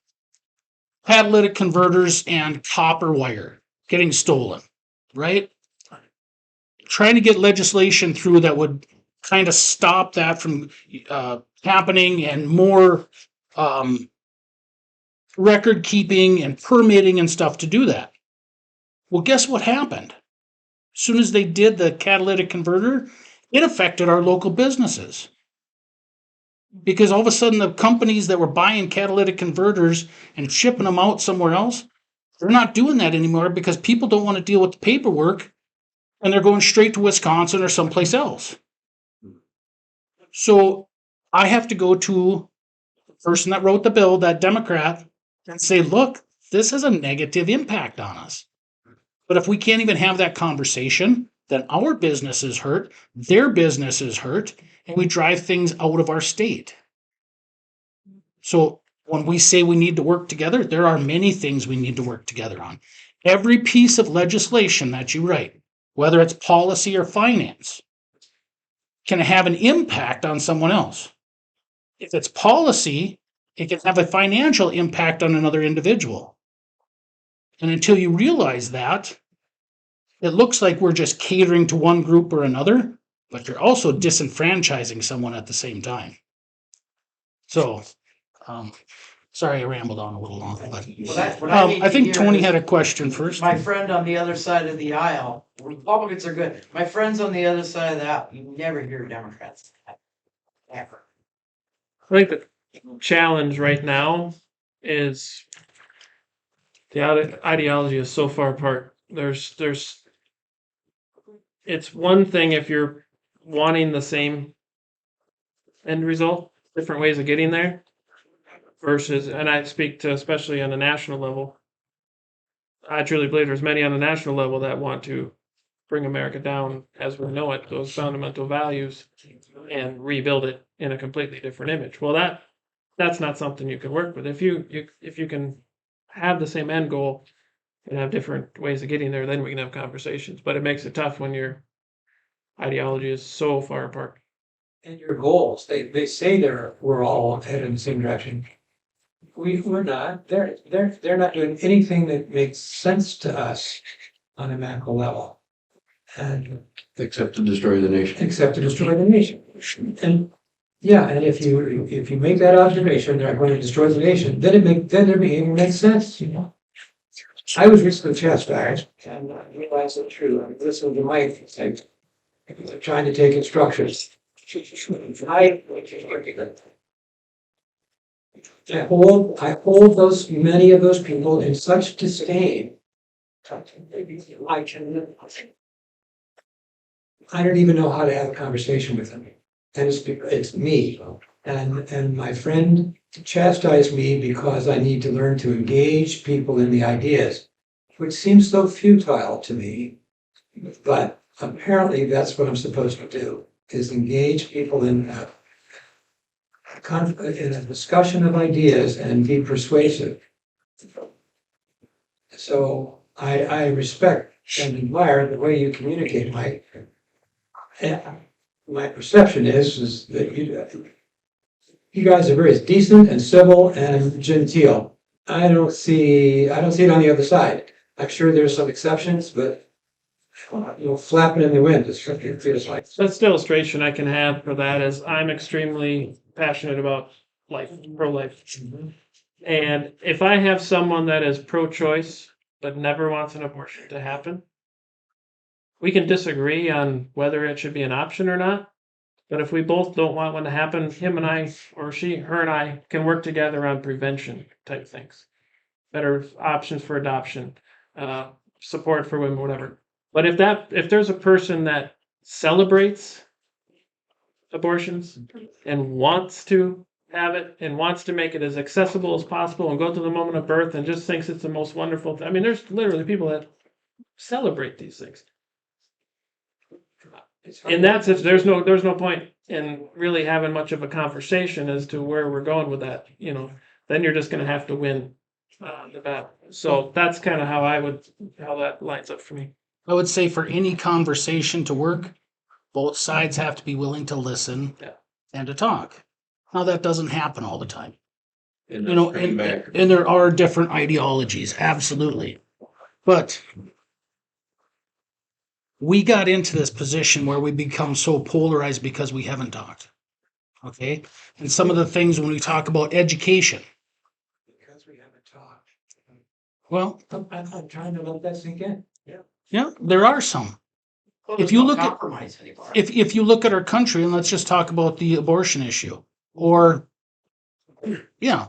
catalytic converters and copper wire getting stolen, right? Trying to get legislation through that would kind of stop that from happening, and more record keeping and permitting and stuff to do that. Well, guess what happened? As soon as they did the catalytic converter, it affected our local businesses. Because all of a sudden the companies that were buying catalytic converters and shipping them out somewhere else, they're not doing that anymore because people don't want to deal with the paperwork, and they're going straight to Wisconsin or someplace else. So I have to go to the person that wrote the bill, that Democrat, and say, look, this has a negative impact on us. But if we can't even have that conversation, then our business is hurt, their business is hurt, and we drive things out of our state. So when we say we need to work together, there are many things we need to work together on. Every piece of legislation that you write, whether it's policy or finance, can have an impact on someone else. If it's policy, it can have a financial impact on another individual. And until you realize that, it looks like we're just catering to one group or another, but you're also disenfranchising someone at the same time. So, sorry I rambled on a little long, but What I need I to think hear Tony is had a question first. My friend on the other side of the aisle, Republicans are good. My friends on the other side of the aisle, you never hear Democrats. Ever. I think the challenge right now is the ideology is so far apart. It's one thing if you're wanting the same end result, different ways of getting there, versus, and I speak to especially on a national level, I truly believe there's many on a national level that want to bring America down as we know it, those fundamental values, and rebuild it in a completely different image. Well, that's not something you can work with. If you can have the same end goal and have different ways of getting there, then we can have conversations. But it makes it tough when your ideology is so far apart. And your goals, they say we're all headed in the same direction. We're not. They're not doing anything that makes sense to us on a macro level. And Except to destroy the nation. except to destroy the nation. And yeah, and if you make that observation, they're going to destroy the nation, then their behavior makes sense, I was recently chastised and I realized it's true. I listened to Mike trying to take instructions. I hold many of those people in such disdain. I don't even know how to have a conversation with them. And it's me. And my friend chastised me because I need to learn to engage people in the ideas, which seems so futile to me. But apparently that's what I'm supposed to do, is engage people in in a discussion of ideas and be persuasive. So I respect and admire the way you communicate. My perception is that you guys are very decent and civil and genteel. I don't see it on the other side. I'm sure there's some exceptions, but flapping in the wind is what it feels like. Best illustration I can have for that is I'm extremely passionate about life, pro-life. And if I have someone that is pro-choice but never wants an abortion to happen, we can disagree on whether it should be an option or not. But if we both don't want one to happen, him and I, or her and I, can work together on prevention type things. Better options for adoption, support for women, whatever. But if there's a person that celebrates abortions and wants to have it and wants to make it as accessible as possible and go to the moment of birth and just thinks it's the most wonderful thing. I mean, there's literally people that celebrate these things. And that's if there's no point in really having much of a conversation as to where we're going with that. Then you're just going to have to win the battle. So that's kind of how that lines up for me. I would say for any conversation to work, both sides have to be willing to listen and to talk. Now that doesn't happen all the time. And And there are different ideologies, absolutely. But we got into this position where we become so polarized because we haven't talked. Okay? And some of the things when we talk about education, Because we haven't talked. well, I'm trying to let that sink in. yeah, there are some. Well, If there's you no look at- compromise anymore. If you look at our country, and let's just talk about the abortion issue, or, yeah.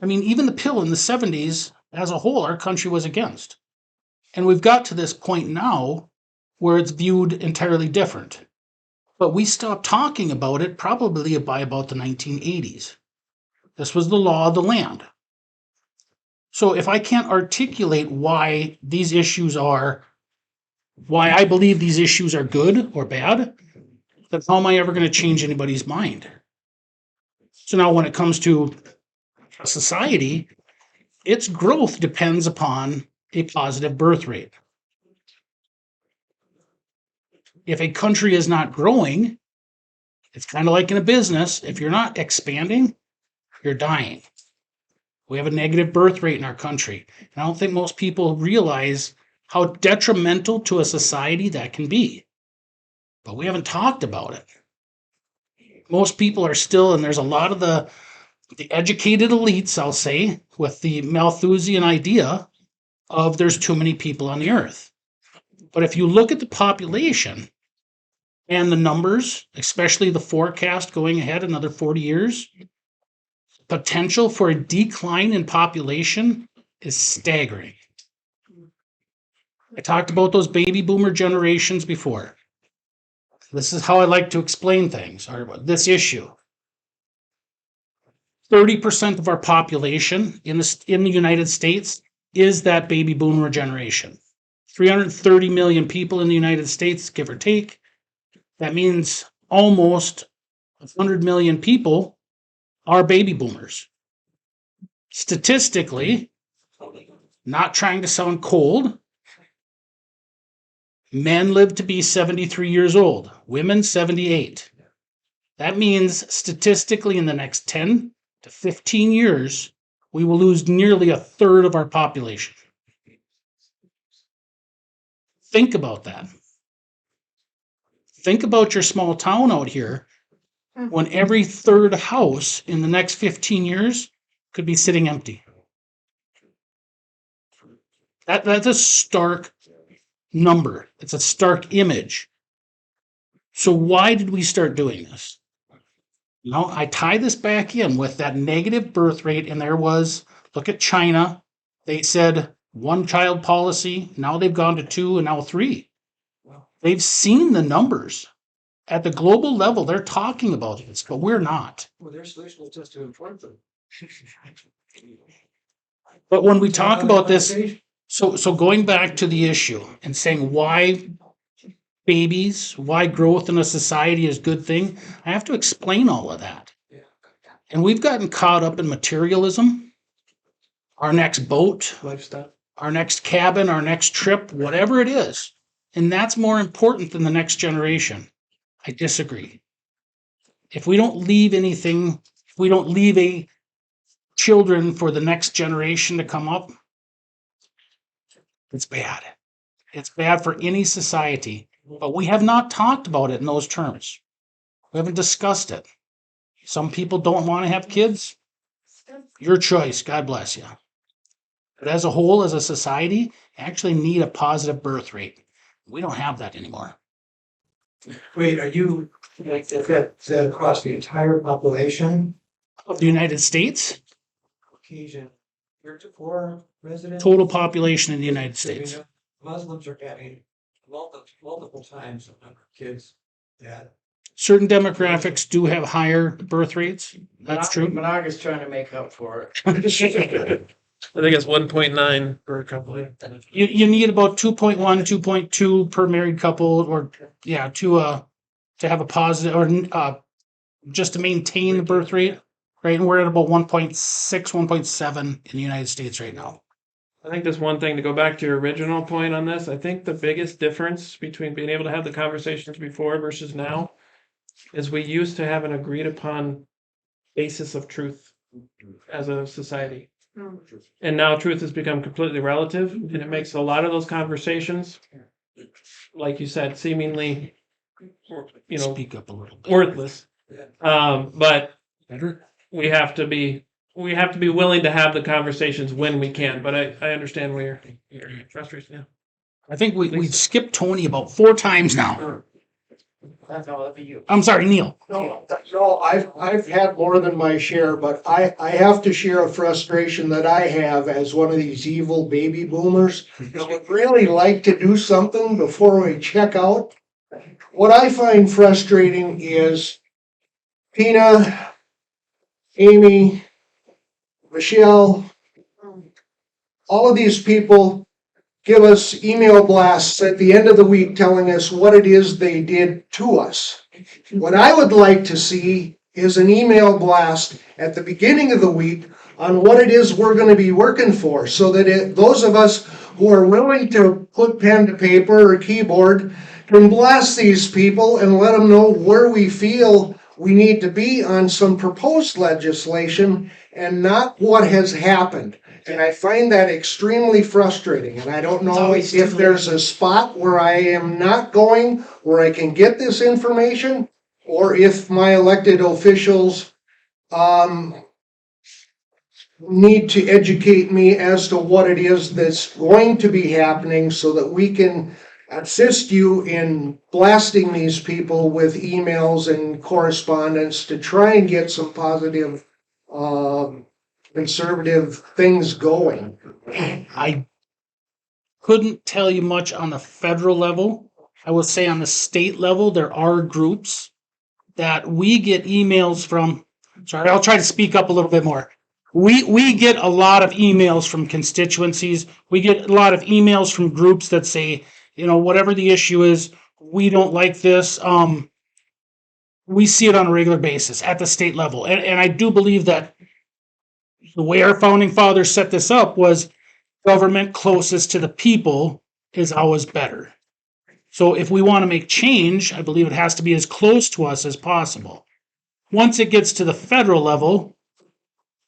I mean, even the pill in the 70s, as a whole, our country was against. And we've got to this point now where it's viewed entirely different. But we stopped talking about it probably by about the 1980s. This was the law of the land. So if I can't articulate why I believe these issues are good or bad, then how am I ever going to change anybody's mind? So now when it comes to a society, its growth depends upon a positive birth rate. If a country is not growing, it's kind of like in a business. If you're not expanding, you're dying. We have a negative birth rate in our country. And I don't think most people realize how detrimental to a society that can be. But we haven't talked about it. Most people are still, and there's a lot of the educated elites, I'll say, with the Malthusian idea of there's too many people on the earth. But if you look at the population and the numbers, especially the forecast going ahead another 40 years, potential for a decline in population is staggering. I talked about those baby boomer generations before. This is how I like to explain things, or this issue. 30% of our population in the United States is that baby boomer generation. 330 million people in the United States, give or take. That means almost 100 million people are baby boomers. Statistically, not trying to sound cold, men live to be 73 years old, women 78. That means statistically in the next 10 to 15 years, we will lose nearly a third of our population. Think about that. Think about your small town out here when every third house in the next 15 years could be sitting empty. That's a stark number. It's a stark image. So why did we start doing this? I tie this back in with that negative birth rate, and look at China. They said one child policy. Now they've gone to 2 and now 3. They've seen the numbers. at the global level, they're talking about this, but we're not. Well, their solution is just to inform them. But when we talk about this, so going back to the issue and saying why babies, why growth in a society is a good thing, I have to explain all of that. And we've gotten caught up in materialism, our next boat, Lifestyle. our next cabin, our next trip, whatever it is. And that's more important than the next generation. I disagree. If we don't leave anything, if we don't leave a children for the next generation to come up, it's bad. It's bad for any society. But we have not talked about it in those terms. We haven't discussed it. Some people don't want to have kids. Your choice. God bless you. But as a whole, as a society, actually need a positive birth rate. We don't have that anymore. Wait, are you, like, is that across the entire population? Of the United States, Caucasian, heretofore residents? total population in the United States. Muslims are having multiple times the number of kids that. Certain demographics do have higher birth rates. That's true. Monaga's trying to make up for it. I think it's 1.9 per couple. You need about 2.1, 2.2 per married couple, or yeah, to have a positive, or just to maintain the birth rate, right? And we're at about 1.6, 1.7 in the United States right now. I think there's one thing to go back to your original point on this. I think the biggest difference between being able to have the conversations before versus now is we used to have an agreed upon basis of truth as a society. And now truth has become completely relative, and it makes a lot of those conversations, like you said, seemingly, Speak up a little bit. worthless. But Better? we have to be willing to have the conversations when we can. But I understand where your frustration. Yeah. I think we've skipped Tony about 4 times now. That's all, that'd be you. I'm sorry, Neil. No, I've had more than my share, but I have to share a frustration that I have as one of these evil baby boomers. I would really like to do something before we check out. What I find frustrating is Tina, Amy, Michelle, all of these people give us email blasts at the end of the week telling us what it is they did to us. What I would like to see is an email blast at the beginning of the week on what it is we're going to be working for, so that those of us who are willing to put pen to paper or keyboard can blast these people and let them know where we feel we need to be on some proposed legislation and not what has happened. And I find that extremely frustrating, and I don't know if there's a spot where I am not going, where I can get this information, or if my elected officials need to educate me as to what it is that's going to be happening, so that we can assist you in blasting these people with emails and correspondence to try and get some positive conservative things going. I couldn't tell you much on the federal level. I will say on the state level, there are groups that we get emails from. Sorry, I'll try to speak up a little bit more. We get a lot of emails from constituencies. We get a lot of emails from groups that say, whatever the issue is, we don't like this. We see it on a regular basis at the state level. And I do believe that the way our founding fathers set this up was government closest to the people is always better. So if we want to make change, I believe it has to be as close to us as possible. Once it gets to the federal level,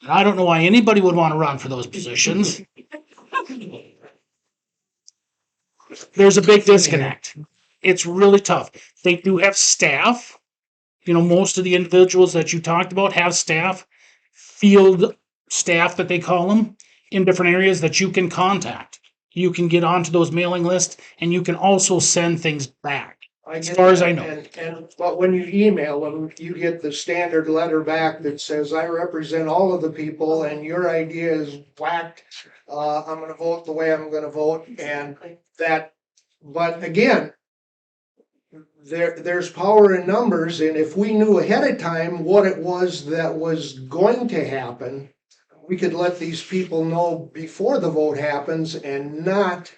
I don't know why anybody would want to run for those positions. There's a big disconnect. It's really tough. They do have staff. Most of the individuals that you talked about have staff, field staff that they call them, in different areas that you can contact. You can get onto those mailing lists, and you can also send things back. As far as I know. But when you email them, you get the standard letter back that says, I represent all of the people and your idea is whacked. I'm going to vote the way I'm going to vote. And that, but again, there's power in numbers, and if we knew ahead of time what it was that was going to happen, we could let these people know before the vote happens and not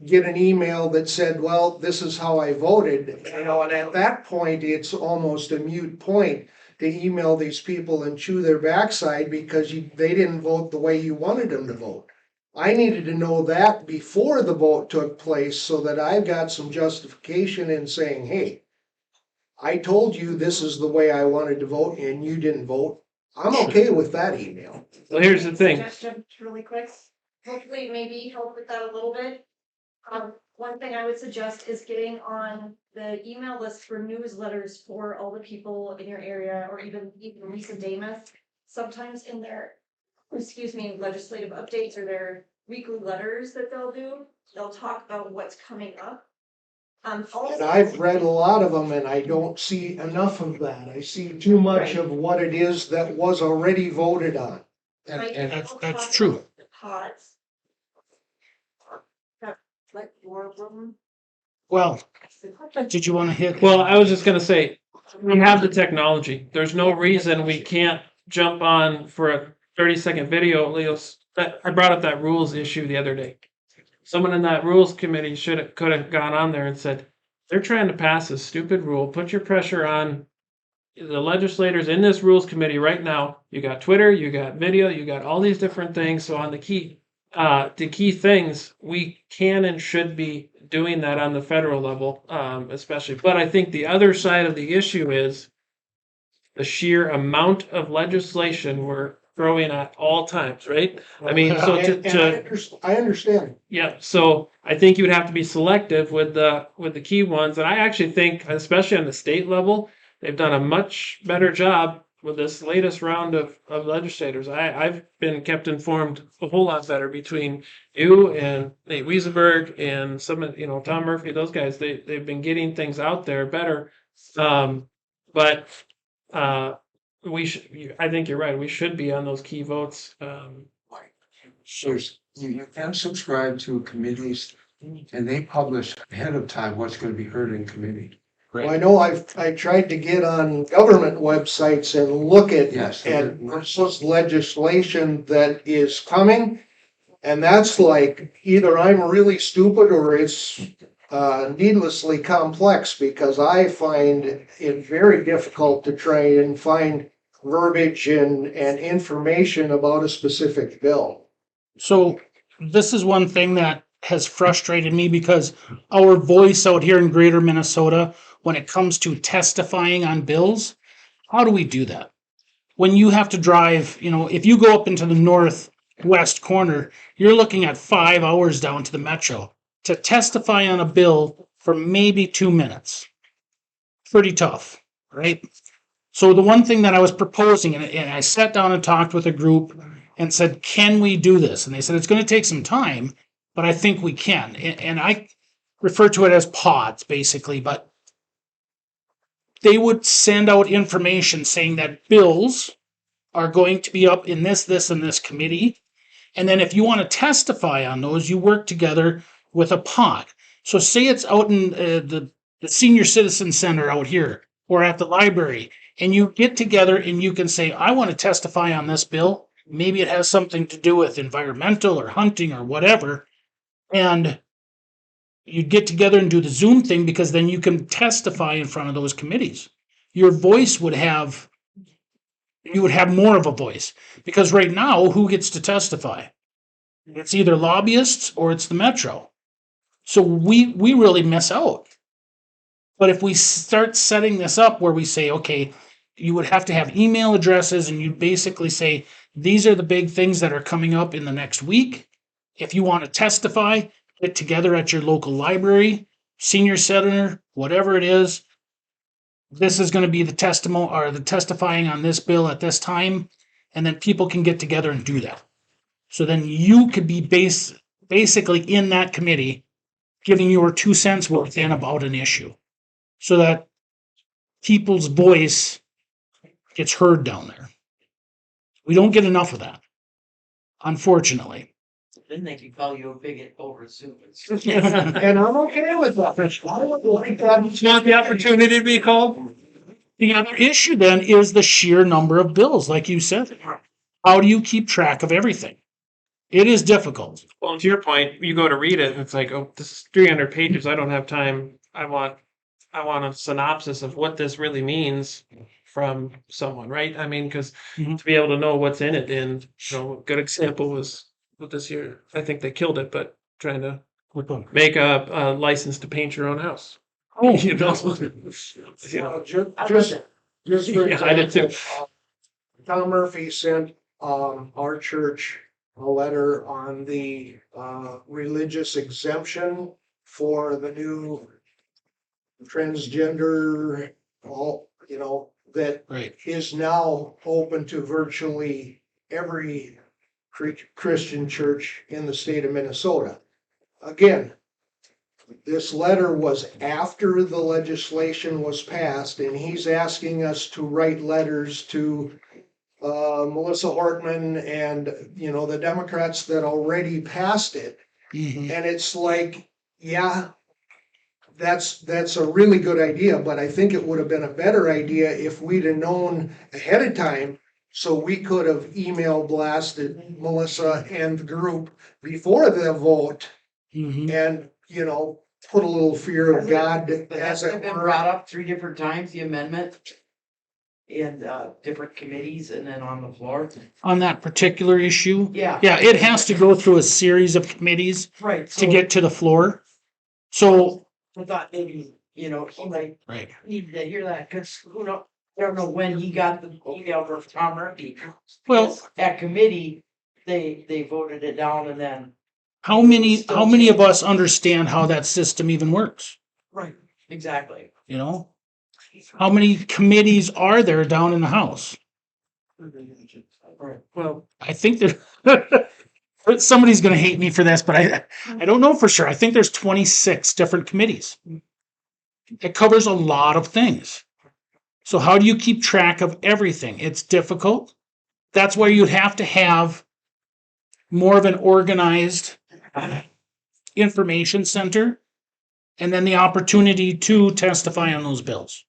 get an email that said, well, this is how I voted, you know, and at that point, it's almost a moot point to email these people and chew their backside because they didn't vote the way you wanted them to vote. I needed to know that before the vote took place so that I've got some justification in saying, hey, I told you this is the way I wanted to vote and you didn't vote. I'm okay with that email. So here's the thing. Suggestion really quick. Hopefully maybe help with that a little bit. One thing I would suggest is getting on the email list for newsletters for all the people in your area, or even Lisa Damas. Sometimes in their, legislative updates or their weekly letters that they'll do, they'll talk about what's coming up. And I've read a lot of them and I don't see enough of that. I see too much of what it is that was already voted on. And that's true. Pods. Like more of them. Well, did you want to hit? Well, I was just gonna say, we have the technology. There's no reason we can't jump on for a 30-second video. I brought up that rules issue the other day. Someone in that rules committee could have gone on there and said, they're trying to pass a stupid rule. Put your pressure on the legislators in this rules committee right now. You got Twitter, you got video, you got all these different things. So on the key things, we can and should be doing that on the federal level, especially. But I think the other side of the issue is the sheer amount of legislation we're throwing at all times, right? I mean, so I understand. yeah, so I think you would have to be selective with the key ones. And I actually think, especially on the state level, they've done a much better job with this latest round of legislators. I've been kept informed a whole lot better between you and Nate Wiesenberg and some of, Tom Murphy, those guys. They've been getting things out there better. But I think you're right. We should be on those key votes. So you can subscribe to committees and they publish ahead of time what's going to be heard in committee. Well, I know I tried to get on government websites and look at versus legislation that is coming. And that's like either I'm really stupid or it's needlessly complex because I find it very difficult to try and find verbiage and information about a specific bill. So this is one thing that has frustrated me because our voice out here in greater Minnesota, when it comes to testifying on bills, how do we do that? When you have to drive, if you go up into the northwest corner, you're looking at 5 hours down to the metro to testify on a bill for maybe 2 minutes. Pretty tough, right? So the one thing that I was proposing, and I sat down and talked with a group and said, can we do this? And they said, it's going to take some time, but I think we can. And I refer to it as pods, basically, but they would send out information saying that bills are going to be up in this, and this committee. And then if you want to testify on those, you work together with a pod. So say it's out in the Senior Citizen Center out here or at the library, and you get together and you can say, I want to testify on this bill. Maybe it has something to do with environmental or hunting or whatever. And you get together and do the Zoom thing because then you can testify in front of those committees. Your voice would have more of a voice because right now, who gets to testify? It's either lobbyists or it's the metro. So we really miss out. But if we start setting this up where we say, okay, you would have to have email addresses and you basically say, these are the big things that are coming up in the next week. If you want to testify, get together at your local library, senior center, whatever it is. This is going to be the testimony or the testifying on this bill at this time. And then people can get together and do that. So then you could be basically in that committee giving your 2 cents worth in about an issue so that people's voice gets heard down there. We don't get enough of that, unfortunately. Then they can call you a bigot over Zoom. And I'm okay with that. I would like that. Want the opportunity to be called? The other issue then is the sheer number of bills, like you said. How do you keep track of everything? It is difficult. Well, to your point, you go to read it and it's like, oh, this is 300 pages. I don't have time. I want a synopsis of what this really means from someone, right? I mean, because Mhm. to be able to know what's in it, and a good example was with this year. I think they killed it, but trying to make a license to paint your own house. Oh, You know, Well, just for Yeah, I did too. example, Tom Murphy sent, our church a letter on the, religious exemption for the new transgender, that right. is now open to virtually every Christian church in the state of Minnesota. Again, this letter was after the legislation was passed, and he's asking us to write letters to Melissa Hortman and, the Democrats that already passed it. Mhm. And it's like, yeah, that's a really good idea, but I think it would have been a better idea if we'd have known ahead of time, so we could have email blasted Melissa and the group before the vote Mhm. and, put a little fear of God But as hasn't it it been were. brought up 3 different times, the amendment? In different committees and then on the floor? On that particular issue, Yeah. yeah, it has to go through a series of committees Right, to so get to the floor. So, I thought maybe, he might right. need to hear that, cause I don't know when he got the email from Tom Murphy. Well, Because at committee, they voted it down and then. how many of us understand how that system even works? Right. Exactly. You know? How many committees are there down in the House? Right. Well, I think there, somebody's gonna hate me for this, but I don't know for sure. I think there's 26 different committees. It covers a lot of things. So how do you keep track of everything? It's difficult. That's why you'd have to have more of an organized information center and then the opportunity to testify on those bills.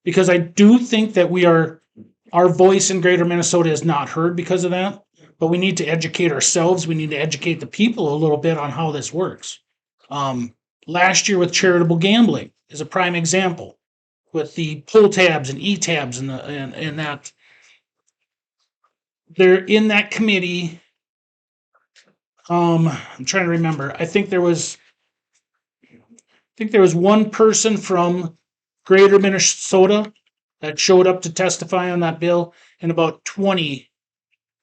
Because I do think that our voice in greater Minnesota is not heard because of that, but we need to educate ourselves. We need to educate the people a little bit on how this works. Last year with charitable gambling is a prime example with the pull tabs and e-tabs and that they're in that committee. I'm trying to remember. I think there was one person from greater Minnesota that showed up to testify on that bill, and about 20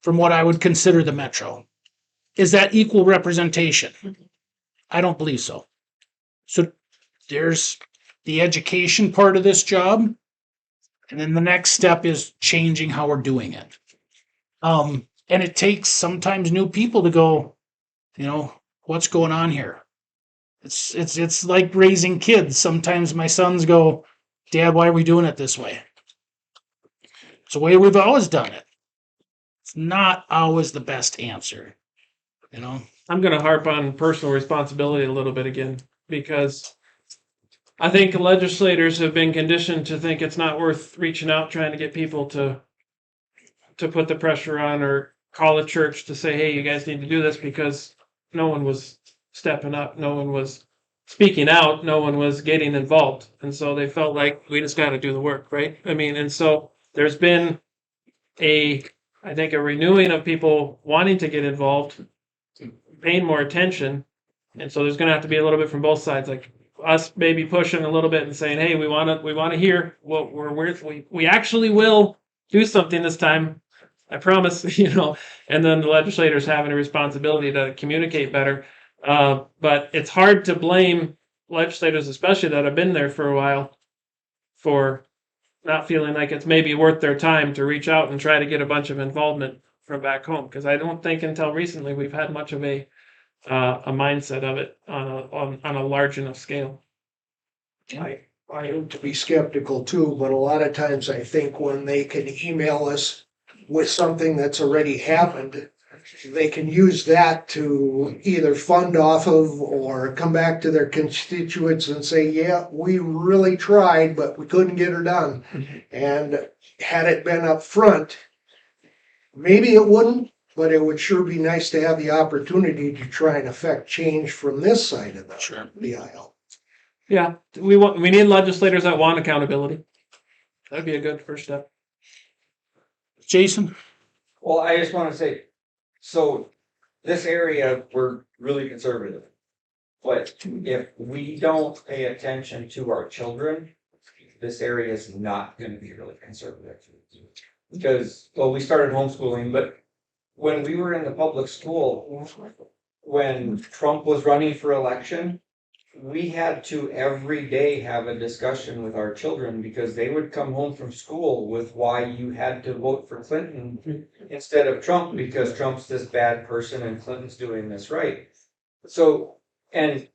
from what I would consider the metro. Is that equal representation? I don't believe so. So there's the education part of this job, and then the next step is changing how we're doing it. And it takes sometimes new people to go, what's going on here? It's like raising kids. Sometimes my sons go, Dad, why are we doing it this way? It's the way we've always done it. It's not always the best answer, I'm going to harp on personal responsibility a little bit again, because I think legislators have been conditioned to think it's not worth reaching out, trying to get people to put the pressure on or call a church to say, hey, you guys need to do this, because no one was stepping up. No one was speaking out. No one was getting involved. And so they felt like we just got to do the work, right? I mean, and so there's been I think a renewing of people wanting to get involved, paying more attention. And so there's going to have to be a little bit from both sides, like us maybe pushing a little bit and saying, hey, we want to hear what we actually will do something this time. I promise, and then the legislators having a responsibility to communicate better. But it's hard to blame legislators, especially that have been there for a while, for not feeling like it's maybe worth their time to reach out and try to get a bunch of involvement from back home. Because I don't think until recently we've had much of a mindset of it on a large enough scale. I am to be skeptical too, but a lot of times I think when they can email us with something that's already happened, they can use that to either fund off of or come back to their constituents and say, yeah, we really tried, but we couldn't get her done. And had it been up front, maybe it wouldn't, but it would sure be nice to have the opportunity to try and affect change from this side of the aisle. Yeah, we need legislators that want accountability. That'd be a good first step. Jason? Well, I just want to say, so this area, we're really conservative. But if we don't pay attention to our children, this area is not going to be really conservative. Because, well, we started homeschooling, but when we were in the public school, when Trump was running for election, we had to every day have a discussion with our children because they would come home from school with why you had to vote for Clinton instead of Trump because Trump's this bad person and Clinton's doing this right. So, and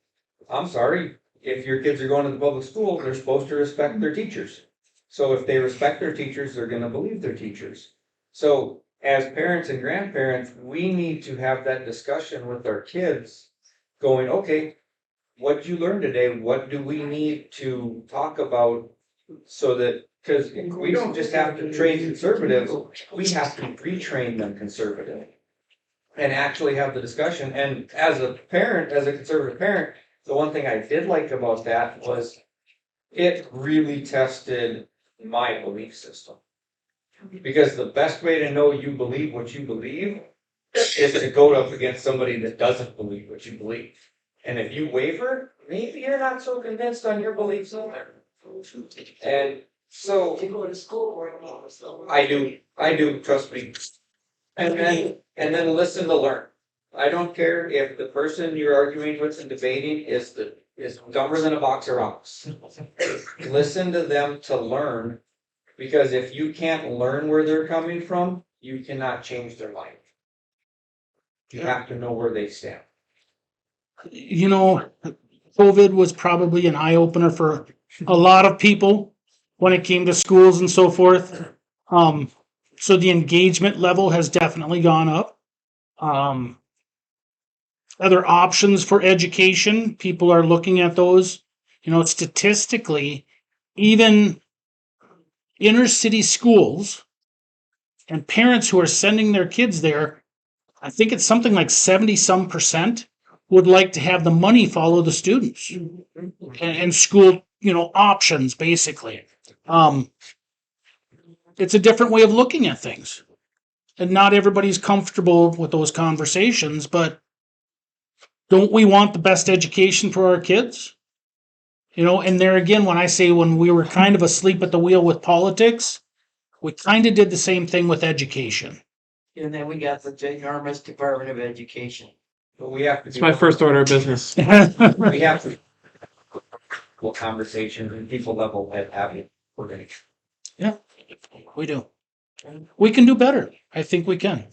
I'm sorry, if your kids are going to the public school, they're supposed to respect their teachers. So if they respect their teachers, they're going to believe their teachers. So as parents and grandparents, we need to have that discussion with our kids going, okay, what did you learn today? What do we need to talk about so that, because we don't just have to train conservatives, we have to retrain them conservative and actually have the discussion. And as a parent, as a conservative parent, the one thing I did like about that was it really tested my belief system. Because the best way to know you believe what you believe is to go up against somebody that doesn't believe what you believe. And if you waver, maybe you're not so convinced on your beliefs either. And so I do, trust me. And then listen to learn. I don't care if the person you're arguing with and debating is dumber than a box of rocks. Listen to them to learn, because if you can't learn where they're coming from, you cannot change their life. You have to know where they stand. You know, COVID was probably an eye opener for a lot of people when it came to schools and so forth. So the engagement level has definitely gone up. Other options for education, people are looking at those. You know, statistically, even inner city schools and parents who are sending their kids there, I think it's something like 70% would like to have the money follow the students and school, options basically. It's a different way of looking at things, and not everybody's comfortable with those conversations, but don't we want the best education for our kids? And there again, when I say when we were kind of asleep at the wheel with politics, we kind of did the same thing with education. And then we got the ginormous Department of Education. But we have to. It's my first order of business. We have to. Conversation and people level at having. We're gonna. Yeah, we do. We can do better. I think we can.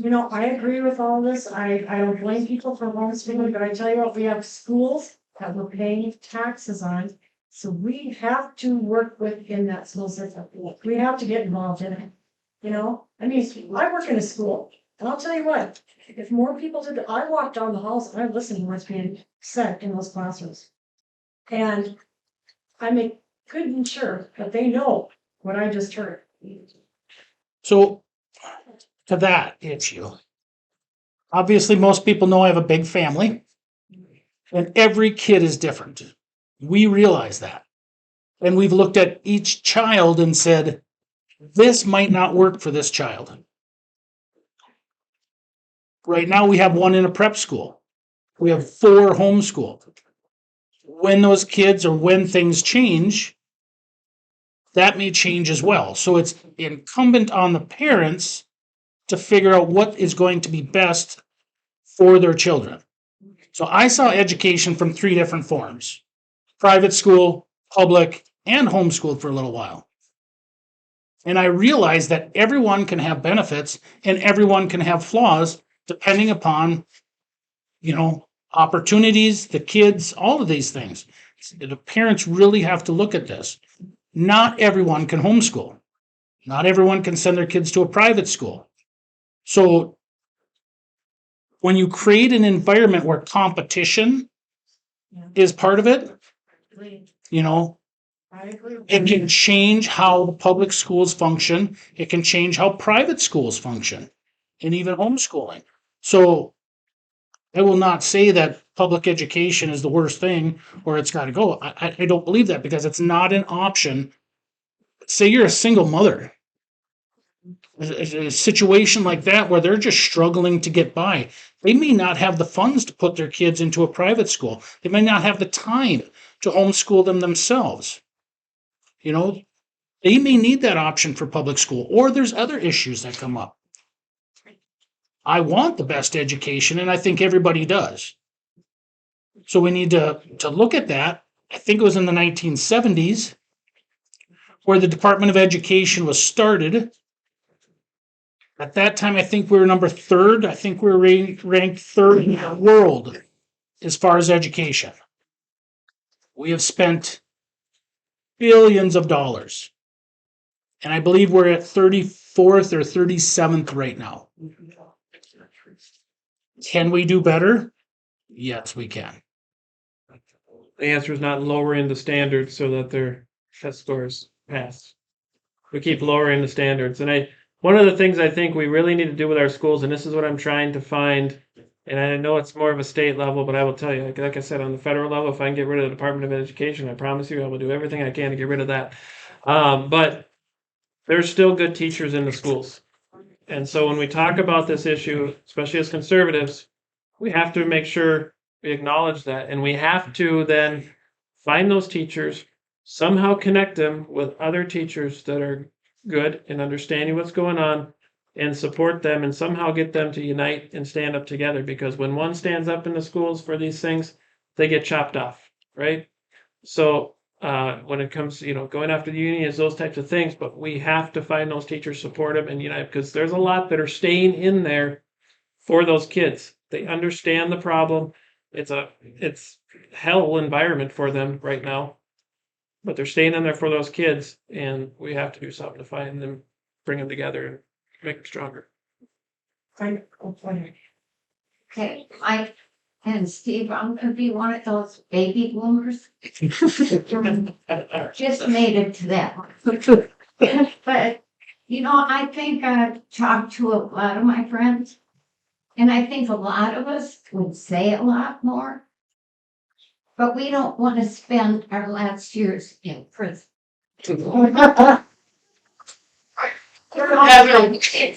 I agree with all this. I don't blame people for homeschooling, but I tell you what, we have schools that we're paying taxes on. So we have to work within that school system. We have to get involved in it. I work in a school, and I'll tell you what, if more people did, I walk down the halls and I listen to what's being said in those classrooms. And I make good and sure that they know what I just heard. So, to that issue, obviously most people know I have a big family, and every kid is different. We realize that. And we've looked at each child and said, this might not work for this child. Right now we have one in a prep school. We have 4 homeschooled. When those kids or when things change, that may change as well. So it's incumbent on the parents to figure out what is going to be best for their children. So I saw education from 3 different forms: private school, public, and homeschooled for a little while. And I realized that everyone can have benefits and everyone can have flaws depending upon, opportunities, the kids, all of these things. The parents really have to look at this. Not everyone can homeschool. Not everyone can send their kids to a private school. So when you create an environment where competition is part of it, you know, I agree. it can change how public schools function. It can change how private schools function and even homeschooling. So I will not say that public education is the worst thing or it's got to go. I don't believe that because it's not an option. Say you're a single mother, a situation like that where they're just struggling to get by. They may not have the funds to put their kids into a private school. They may not have the time to homeschool them themselves. You know, they may need that option for public school, or there's other issues that come up. I want the best education, and I think everybody does. So we need to look at that. I think it was in the 1970s where the Department of Education was started. At that time, I think we were number third. I think we were ranked third in the world as far as education. We have spent billions of dollars. And I believe we're at 34th or 37th right now. Can we do better? Yes, we can. The answer is not lowering the standards so that their test scores pass. We keep lowering the standards. And one of the things I think we really need to do with our schools, and this is what I'm trying to find, and I know it's more of a state level, but I will tell you, like I said, on the federal level, if I can get rid of the Department of Education, I promise you I will do everything I can to get rid of that. But there's still good teachers in the schools. And so when we talk about this issue, especially as conservatives, we have to make sure we acknowledge that. And we have to then find those teachers, somehow connect them with other teachers that are good in understanding what's going on and support them and somehow get them to unite and stand up together. Because when one stands up in the schools for these things, they get chopped off, right? So when it comes to, going after the unions, those types of things, but we have to find those teachers, support them and unite, because there's a lot that are staying in there for those kids. They understand the problem. It's hell environment for them right now, but they're staying in there for those kids, and we have to do something to find them, bring them together, and make them stronger. Okay, Mike and Steve, I'm gonna be one of those baby boomers. Just made it to that one. But, I think I've talked to a lot of my friends, and I think a lot of us would say a lot more. But we don't want to spend our last years in prison. It's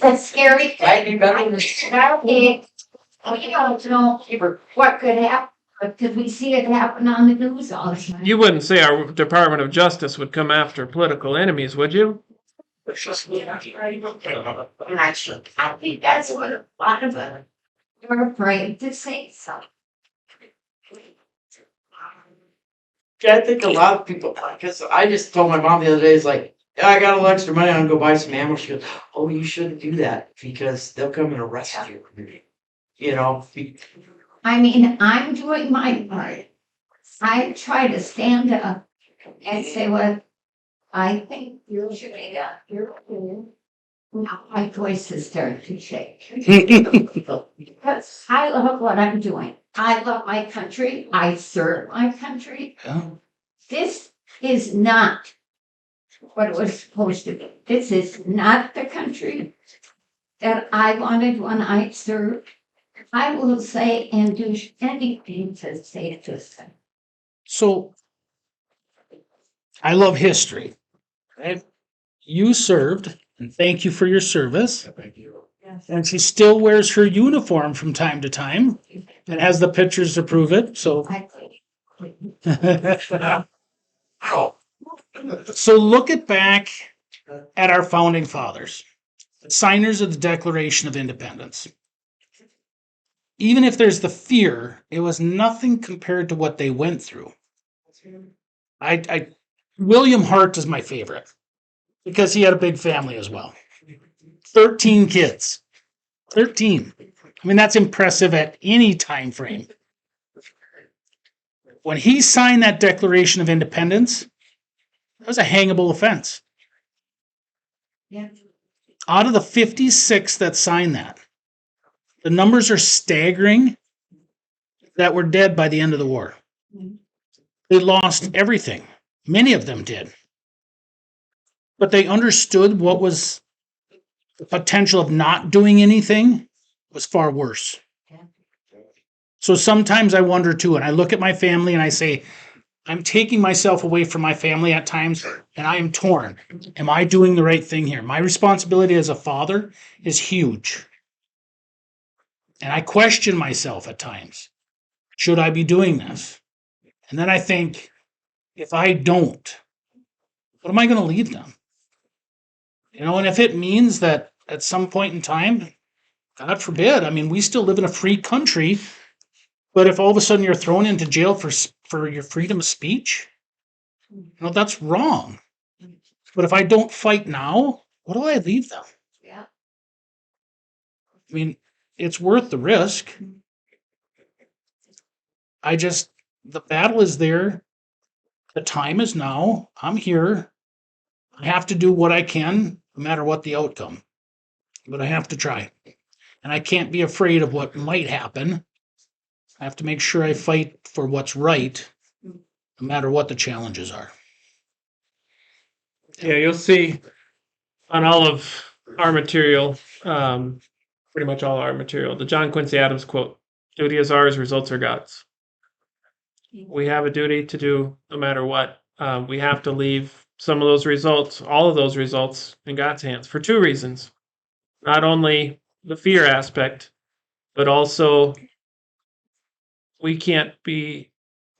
a scary thing. We don't know what could happen, because we see it happen on the news all the time. You wouldn't say our Department of Justice would come after political enemies, would you? I think that's what a lot of us are afraid to say something. I think a lot of people, because I just told my mom the other day, it's like, yeah, I got a little extra money, I'm gonna go buy some ammo. She goes, oh, you shouldn't do that because they'll come and arrest you. I mean, I'm doing my part. I try to stand up and say what I think you should be done. Your opinion. Now my voice is starting to shake. Because I love what I'm doing. I love my country. I serve my country. Yeah. This is not what it was supposed to be. This is not the country that I wanted when I served. I will say and do anything to save this country. So I love history. Right? You served, and thank you for your service. Thank you. And she still wears her uniform from time to time and has the pictures to prove it. So, so look back at our founding fathers, signers of the Declaration of Independence. Even if there's the fear, it was nothing compared to what they went through. William Hart is my favorite because he had a big family as well. 13 kids. 13. I mean, that's impressive at any time frame. When he signed that Declaration of Independence, that was a hangable offense. Yeah. Out of the 56 that signed that, The numbers are staggering that were dead by the end of the war. They lost everything. Many of them did. But they understood what was the potential of not doing anything was far worse. So sometimes I wonder too, and I look at my family and I say, I'm taking myself away from my family at times, and I am torn. Am I doing the right thing here? My responsibility as a father is huge. And I question myself at times. Should I be doing this? And then I think, if I don't, what am I going to leave them? You know, and if it means that at some point in time, God forbid, I mean, we still live in a free country, but if all of a sudden you're thrown into jail for your freedom of speech, you know, that's wrong. But if I don't fight now, what do I leave them? Yeah. I mean, it's worth the risk. The battle is there. The time is now. I'm here. I have to do what I can, no matter what the outcome. But I have to try. And I can't be afraid of what might happen. I have to make sure I fight for what's right, no matter what the challenges are. Yeah, you'll see on all of our material, pretty much all our material, the John Quincy Adams quote, duty is ours, results are God's. We have a duty to do no matter what. We have to leave some of those results, all of those results, in God's hands for two reasons. Not only the fear aspect, but also we can't be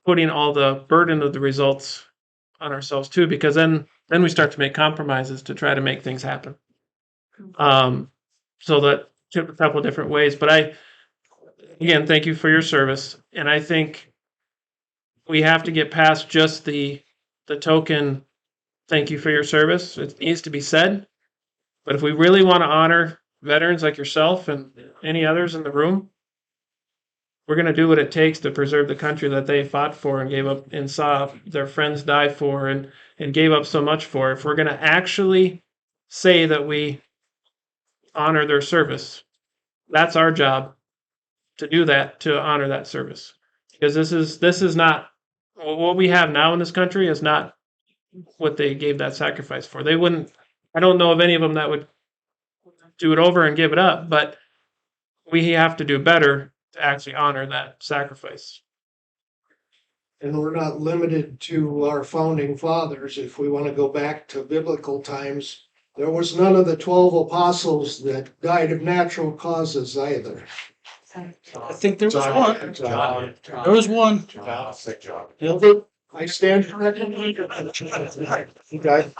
putting all the burden of the results on ourselves too, because then we start to make compromises to try to make things happen. So that took a couple of different ways. But again, thank you for your service. And I think we have to get past just the token thank you for your service. It needs to be said. But if we really want to honor veterans like yourself and any others in the room, we're going to do what it takes to preserve the country that they fought for and gave up and saw their friends die for and gave up so much for. If we're going to actually say that we honor their service, that's our job to do that, to honor that service. Because this is not what we have now in this country is not what they gave that sacrifice for. They wouldn't, I don't know of any of them that would do it over and give it up, but we have to do better to actually honor that sacrifice. And we're not limited to our founding fathers. If we want to go back to biblical times, there was none of the 12 apostles that died of natural causes either. I think there was one. There was one. I stand corrected. He died.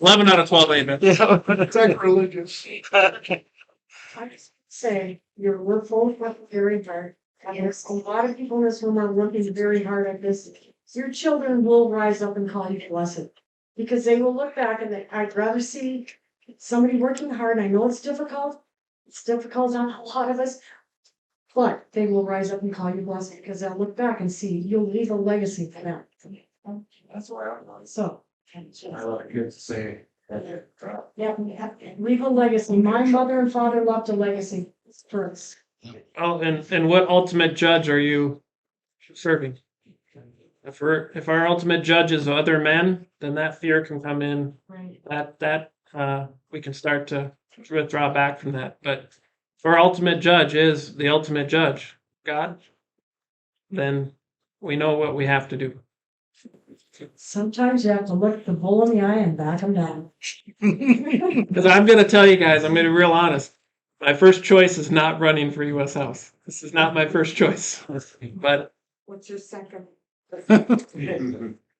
11 out of 12 ain't it? Sacrilegious. I just say, we're both working very hard. And there's a lot of people in this room are working very hard at this. Your children will rise up and call you blessed. Because they will look back and I'd rather see somebody working hard. I know it's difficult. It's difficult on a lot of us. But they will rise up and call you blessed because they'll look back and see you'll leave a legacy for them. That's why I want. So. I like it to say. Yeah, leave a legacy. My mother and father left a legacy for us. Oh, and what ultimate judge are you serving? If our ultimate judge is other men, then that fear can come in. Right. That we can start to withdraw back from that. But if our ultimate judge is the ultimate judge, God, then we know what we have to do. Sometimes you have to look the bull in the eye and back them down. Because I'm going to tell you guys, I'm going to be real honest. My first choice is not running for U.S. House. This is not my first choice. But What's your second?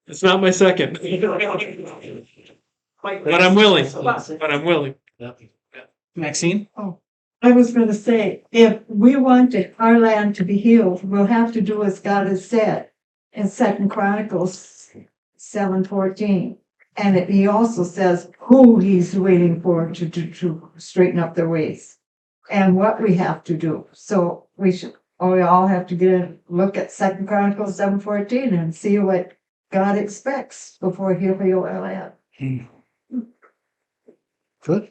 it's not my second. But I'm willing. But I'm willing. Maxine? I was gonna say, if we want our land to be healed, we'll have to do as God has said in 2 Chronicles 7:14. And he also says who he's waiting for to straighten up their ways and what we have to do. So we all have to get a look at 2 Chronicles 7:14 and see what God expects before he'll heal our land. Good.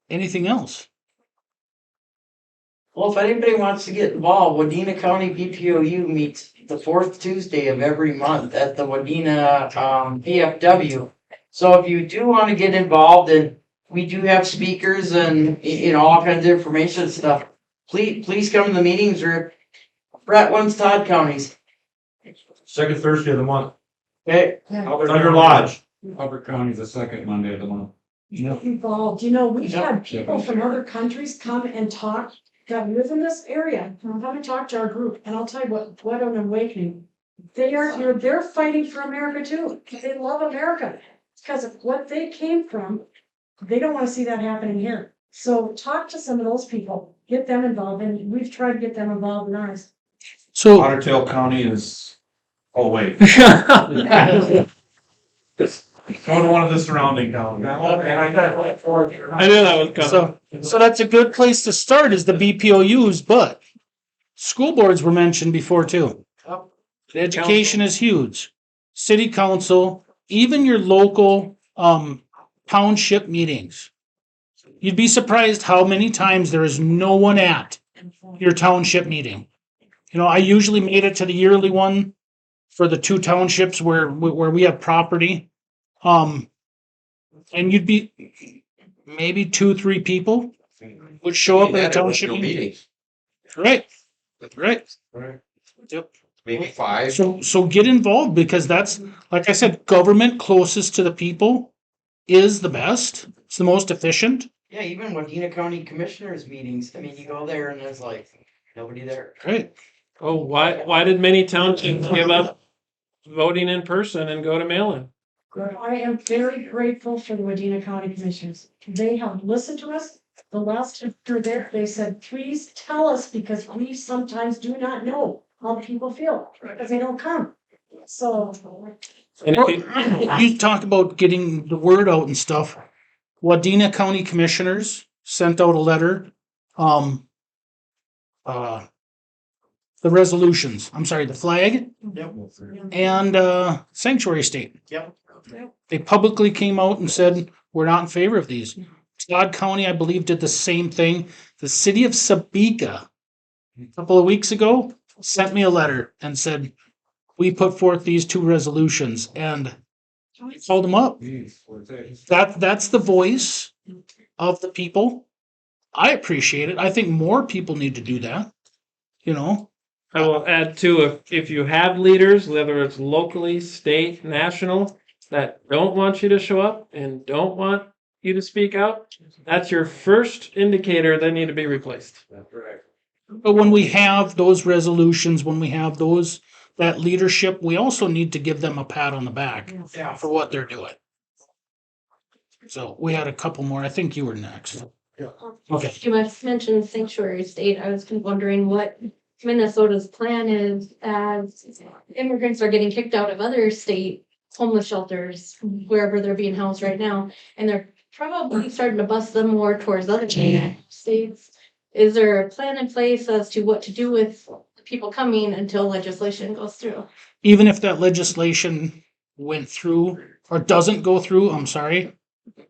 Anything else? Well, if anybody wants to get involved, Wadena County BPOU meets the fourth Tuesday of every month at the Wadena VFW. So if you do want to get involved, and we do have speakers and all kinds of information and stuff, please come to the meetings, or Brett wants Todd counties. Second Thursday of the month. Okay. Thunder Lodge. Hubbard County is the second Monday of the month. Involved, we've had people from other countries come and talk that live in this area, come and talk to our group, and I'll tell you what an awakening. They are here, they're fighting for America too. They love America. Because of what they came from, they don't want to see that happening here. So talk to some of those people, get them involved, and we've tried to get them involved in ours. So Otter Tail County is, oh wait. Go to one of the surrounding counties. I knew that was coming. so that's a good place to start, is the BPOUs, but school boards were mentioned before too. The education is huge. City council, even your local township meetings. You'd be surprised how many times there is no one at your township meeting. I usually made it to the yearly one for the 2 townships where we have property. And you'd be maybe 2-3 people would show up at a township meeting. Right. Yep. Maybe 5. So get involved, because that's, like I said, government closest to the people is the best. It's the most efficient. Yeah, even Wadena County Commissioners meetings, you go there and there's like nobody there. Right. Oh, why did many townships give up voting in person and go to mail-in? I am very grateful for the Wadena County Commissioners. They have listened to us. The last year there, they said, please tell us, because we sometimes do not know how people feel, because they don't come. So. And if You talk about getting the word out and stuff. Wadena County Commissioners sent out a letter. The resolutions, the flag Yep. and sanctuary state. Yep. They publicly came out and said, we're not in favor of these. Todd County, I believe, did the same thing. The city of Sabika, a couple of weeks ago, sent me a letter and said, we put forth these 2 resolutions, and I called them up. That's the voice of the people. I appreciate it. I think more people need to do that. I will add too, if you have leaders, whether it's locally, state, national, that don't want you to show up and don't want you to speak out, that's your first indicator they need to be replaced. That's right. But when we have those resolutions, when we have that leadership, we also need to give them a pat on the back for what they're doing. So we had a couple more. I think you were next. Okay. You mentioned sanctuary state. I was wondering what Minnesota's plan is as immigrants are getting kicked out of other state homeless shelters, wherever they're being housed right now, and they're probably starting to bus them more towards other states. Is there a plan in place as to what to do with the people coming until legislation goes through? Even if that legislation went through or doesn't go through,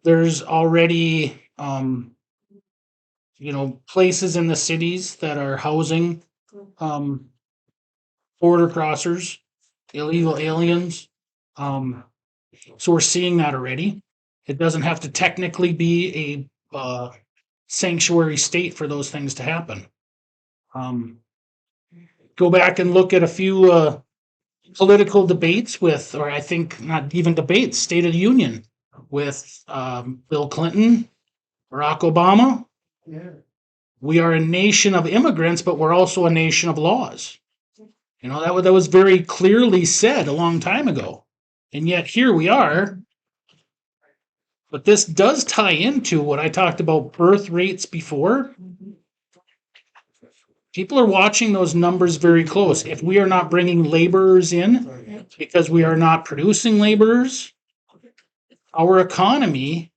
there's already places in the cities that are housing border crossers, illegal aliens. So we're seeing that already. It doesn't have to technically be a sanctuary state for those things to happen. Go back and look at a few political debates or I think not even debates, State of the Union with Bill Clinton, Barack Obama. Yeah. We are a nation of immigrants, but we're also a nation of laws. That was very clearly said a long time ago. And yet here we are. But this does tie into what I talked about birth rates before. People are watching those numbers very close. If we are not bringing laborers in because we are not producing laborers, our economy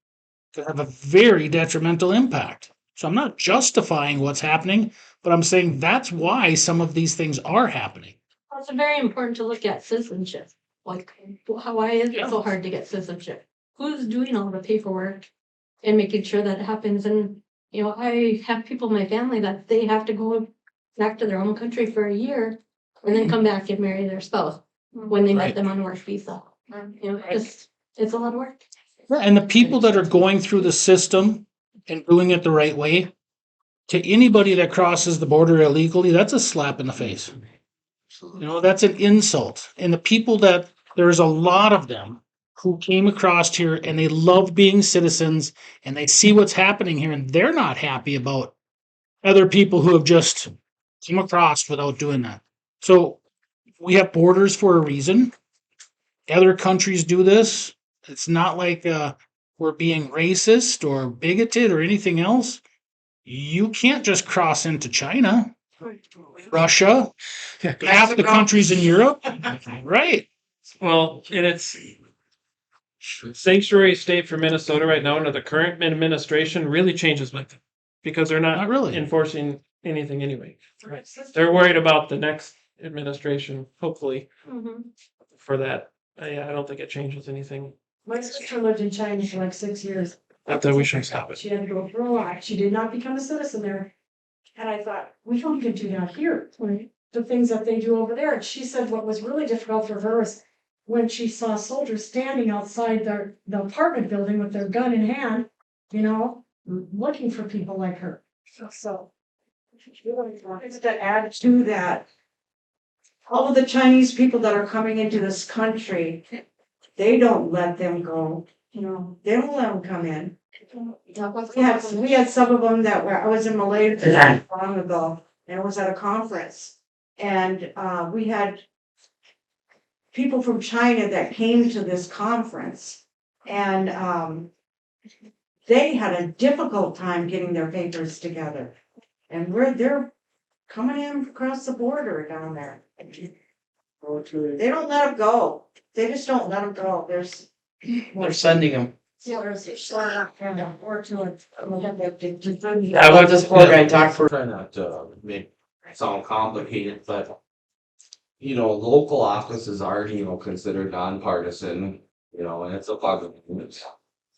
could have a very detrimental impact. So I'm not justifying what's happening, but I'm saying that's why some of these things are happening. It's very important to look at citizenship. Why is it so hard to get citizenship? Who's doing all the paperwork? and making sure that it happens. And, you know, I have people in my family that they have to go back to their home country for a year and then come back and marry their spouse when they met Right. them on a work visa. You know, it's a lot of work. And the people that are going through the system and doing it the right way, to anybody that crosses the border illegally, that's a slap in the face. You know, that's an insult. And the people that, there's a lot of them who came across here and they love being citizens and they see what's happening here and they're not happy about other people who have just come across without doing that. So we have borders for a reason. Other countries do this. It's not like we're being racist or bigoted or anything else. You can't just cross into China, Russia, half the countries in Europe. Right. Well, and it's sanctuary state for Minnesota right now under the current administration really changes with it because they're Not not really. enforcing anything anyway. They're worried about the next administration, hopefully, for that. Yeah, I don't think it changes anything. My sister lived in China for like 6 years. Not that we should stop it. She had to go through a lot. She did not become a citizen there. And I thought, we don't even do that here. The things that they do over there. And she said what was really difficult for her is when she saw soldiers standing outside the apartment building with their gun in hand, you know, looking for people like her. So Just to add to that, all of the Chinese people that are coming into this country, they don't let them go. You know, they don't let them come in. We had some of them that were, I was in Malaysia long ago, and it was at a conference. And we had people from China that came to this conference, and they had a difficult time getting their papers together. And they're coming in across the border down there. They don't let them go. They just don't let them go. They're sending them. Or to it. I let this poor guy talk for. Try not to make it sound complicated, but you know, local offices are, you know, considered nonpartisan, you know, and it's a public.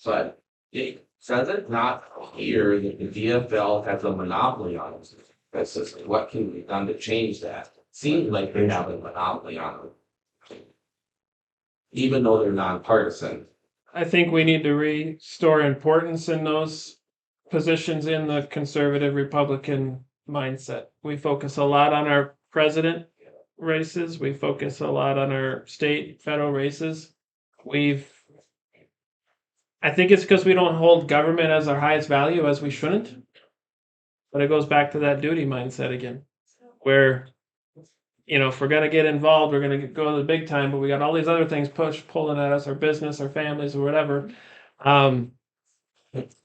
But it says it not here that the DFL has a monopoly on it. That's just what can be done to change that. Seems like they have a monopoly on it. Even though they're nonpartisan. I think we need to restore importance in those positions in the conservative Republican mindset. We focus a lot on our president races. We focus a lot on our state, federal races. I think it's because we don't hold government as our highest value as we shouldn't. But it goes back to that duty mindset again, where, you know, if we're going to get involved, we're going to go to the big time, but we got all these other things pulling at us, our business, our families, or whatever.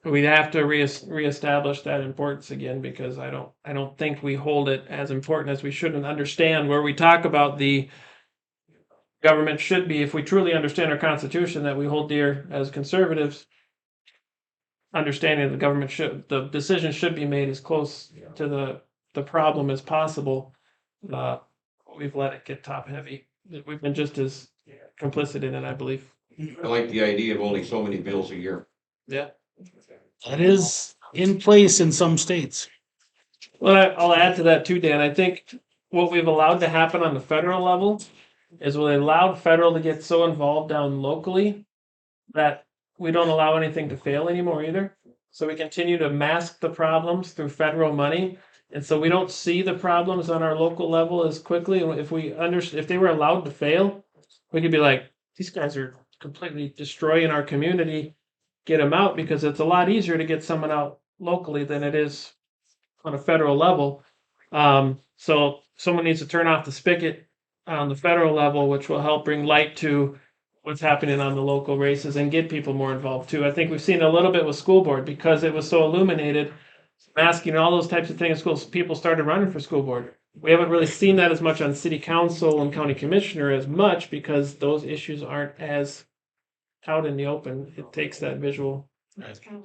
We have to reestablish that importance again, because I don't think we hold it as important as we should, and understand where we talk about the government should be, if we truly understand our Constitution that we hold dear as conservatives, understanding the decision should be made as close to the problem as possible. We've let it get top heavy. We've been just as complicit in it, I believe. I like the idea of only so many bills a year. Yeah. That is in place in some states. Well, I'll add to that too, Dan. I think what we've allowed to happen on the federal level is we allowed federal to get so involved down locally that we don't allow anything to fail anymore either. So we continue to mask the problems through federal money. And so we don't see the problems on our local level as quickly. If they were allowed to fail, we could be like, these guys are completely destroying our community. Get them out, because it's a lot easier to get someone out locally than it is on a federal level. So someone needs to turn off the spigot on the federal level, which will help bring light to what's happening on the local races and get people more involved too. I think we've seen a little bit with school board, because it was so illuminated, masking all those types of things in schools. People started running for school board. We haven't really seen that as much on city council and county commissioner as much, because those issues aren't as out in the open. It takes that visual.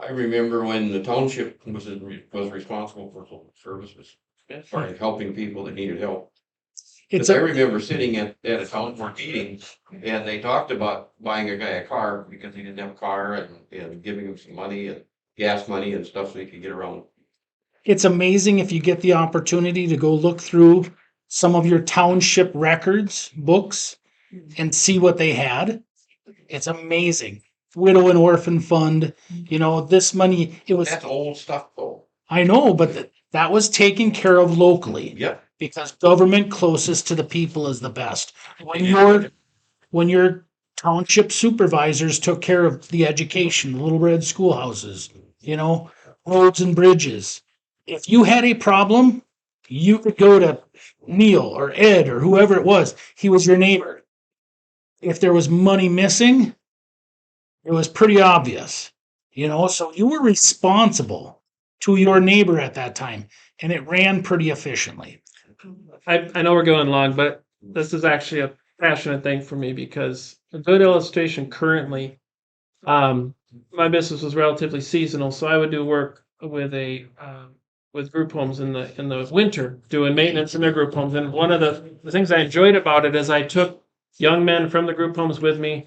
I remember when the township was responsible for services, for helping people that needed help. I remember sitting at a town board meeting, and they talked about buying a guy a car because he didn't have a car, and giving him some money, and gas money and stuff so he could get around. It's amazing if you get the opportunity to go look through some of your township records, books, and see what they had. It's amazing. Widow and orphan fund, this money, it was, That's old stuff though. I know, but that was taken care of locally. Yep. Because government closest to the people is the best. When your township supervisors took care of the education, the little red schoolhouses, roads and bridges. If you had a problem, you could go to Neil or Ed or whoever it was. He was your neighbor. If there was money missing, it was pretty obvious, so you were responsible to your neighbor at that time, and it ran pretty efficiently. I know we're going long, but this is actually a passionate thing for me because a good illustration currently, my business was relatively seasonal, so I would do work with group homes in the winter, doing maintenance in their group homes. And one of the things I enjoyed about it is I took young men from the group homes with me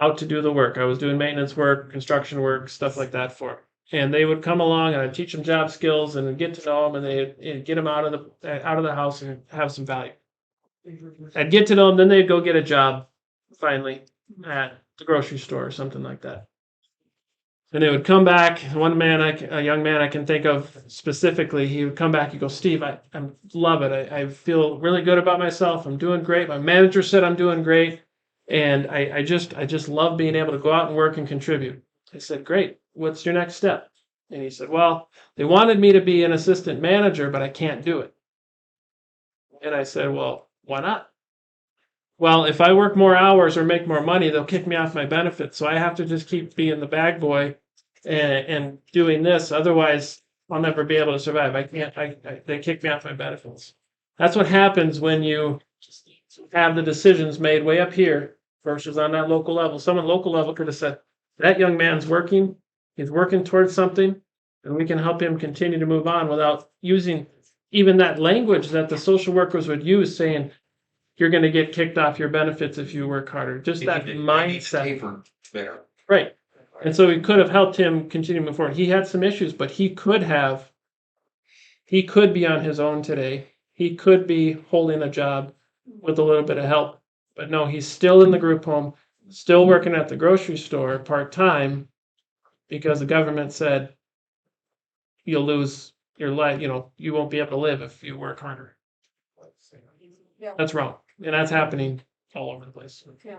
out to do the work. I was doing maintenance work, construction work, stuff like that for them. And they would come along and I'd teach them job skills and get to know them, and they'd get them out of the house and have some value. I'd get to know them, then they'd go get a job finally at the grocery store or something like that. And they would come back. One man, a young man I can think of specifically, he would come back. He'd go, Steve, I love it. I feel really good about myself. I'm doing great. My manager said I'm doing great. And I just love being able to go out and work and contribute. I said, great. What's your next step? And he said, well, they wanted me to be an assistant manager, but I can't do it. And I said, well, why not? Well, if I work more hours or make more money, they'll kick me off my benefits. So I have to just keep being the bag boy and doing this. Otherwise, I'll never be able to survive. They kick me off my benefits. That's what happens when you have the decisions made way up here versus on that local level. Someone local level could have said, that young man's working, he's working towards something, and we can help him continue to move on without using even that language that the social workers would use, saying, you're going to get kicked off your benefits if you work harder. Just that mindset. Right. And so we could have helped him continue to move forward. He had some issues, but he could be on his own today. He could be holding a job with a little bit of help. But no, he's still in the group home, still working at the grocery store part-time because the government said you'll lose your life, you won't be able to live if you work harder. Yeah. That's wrong. And that's happening all over the place. Yeah.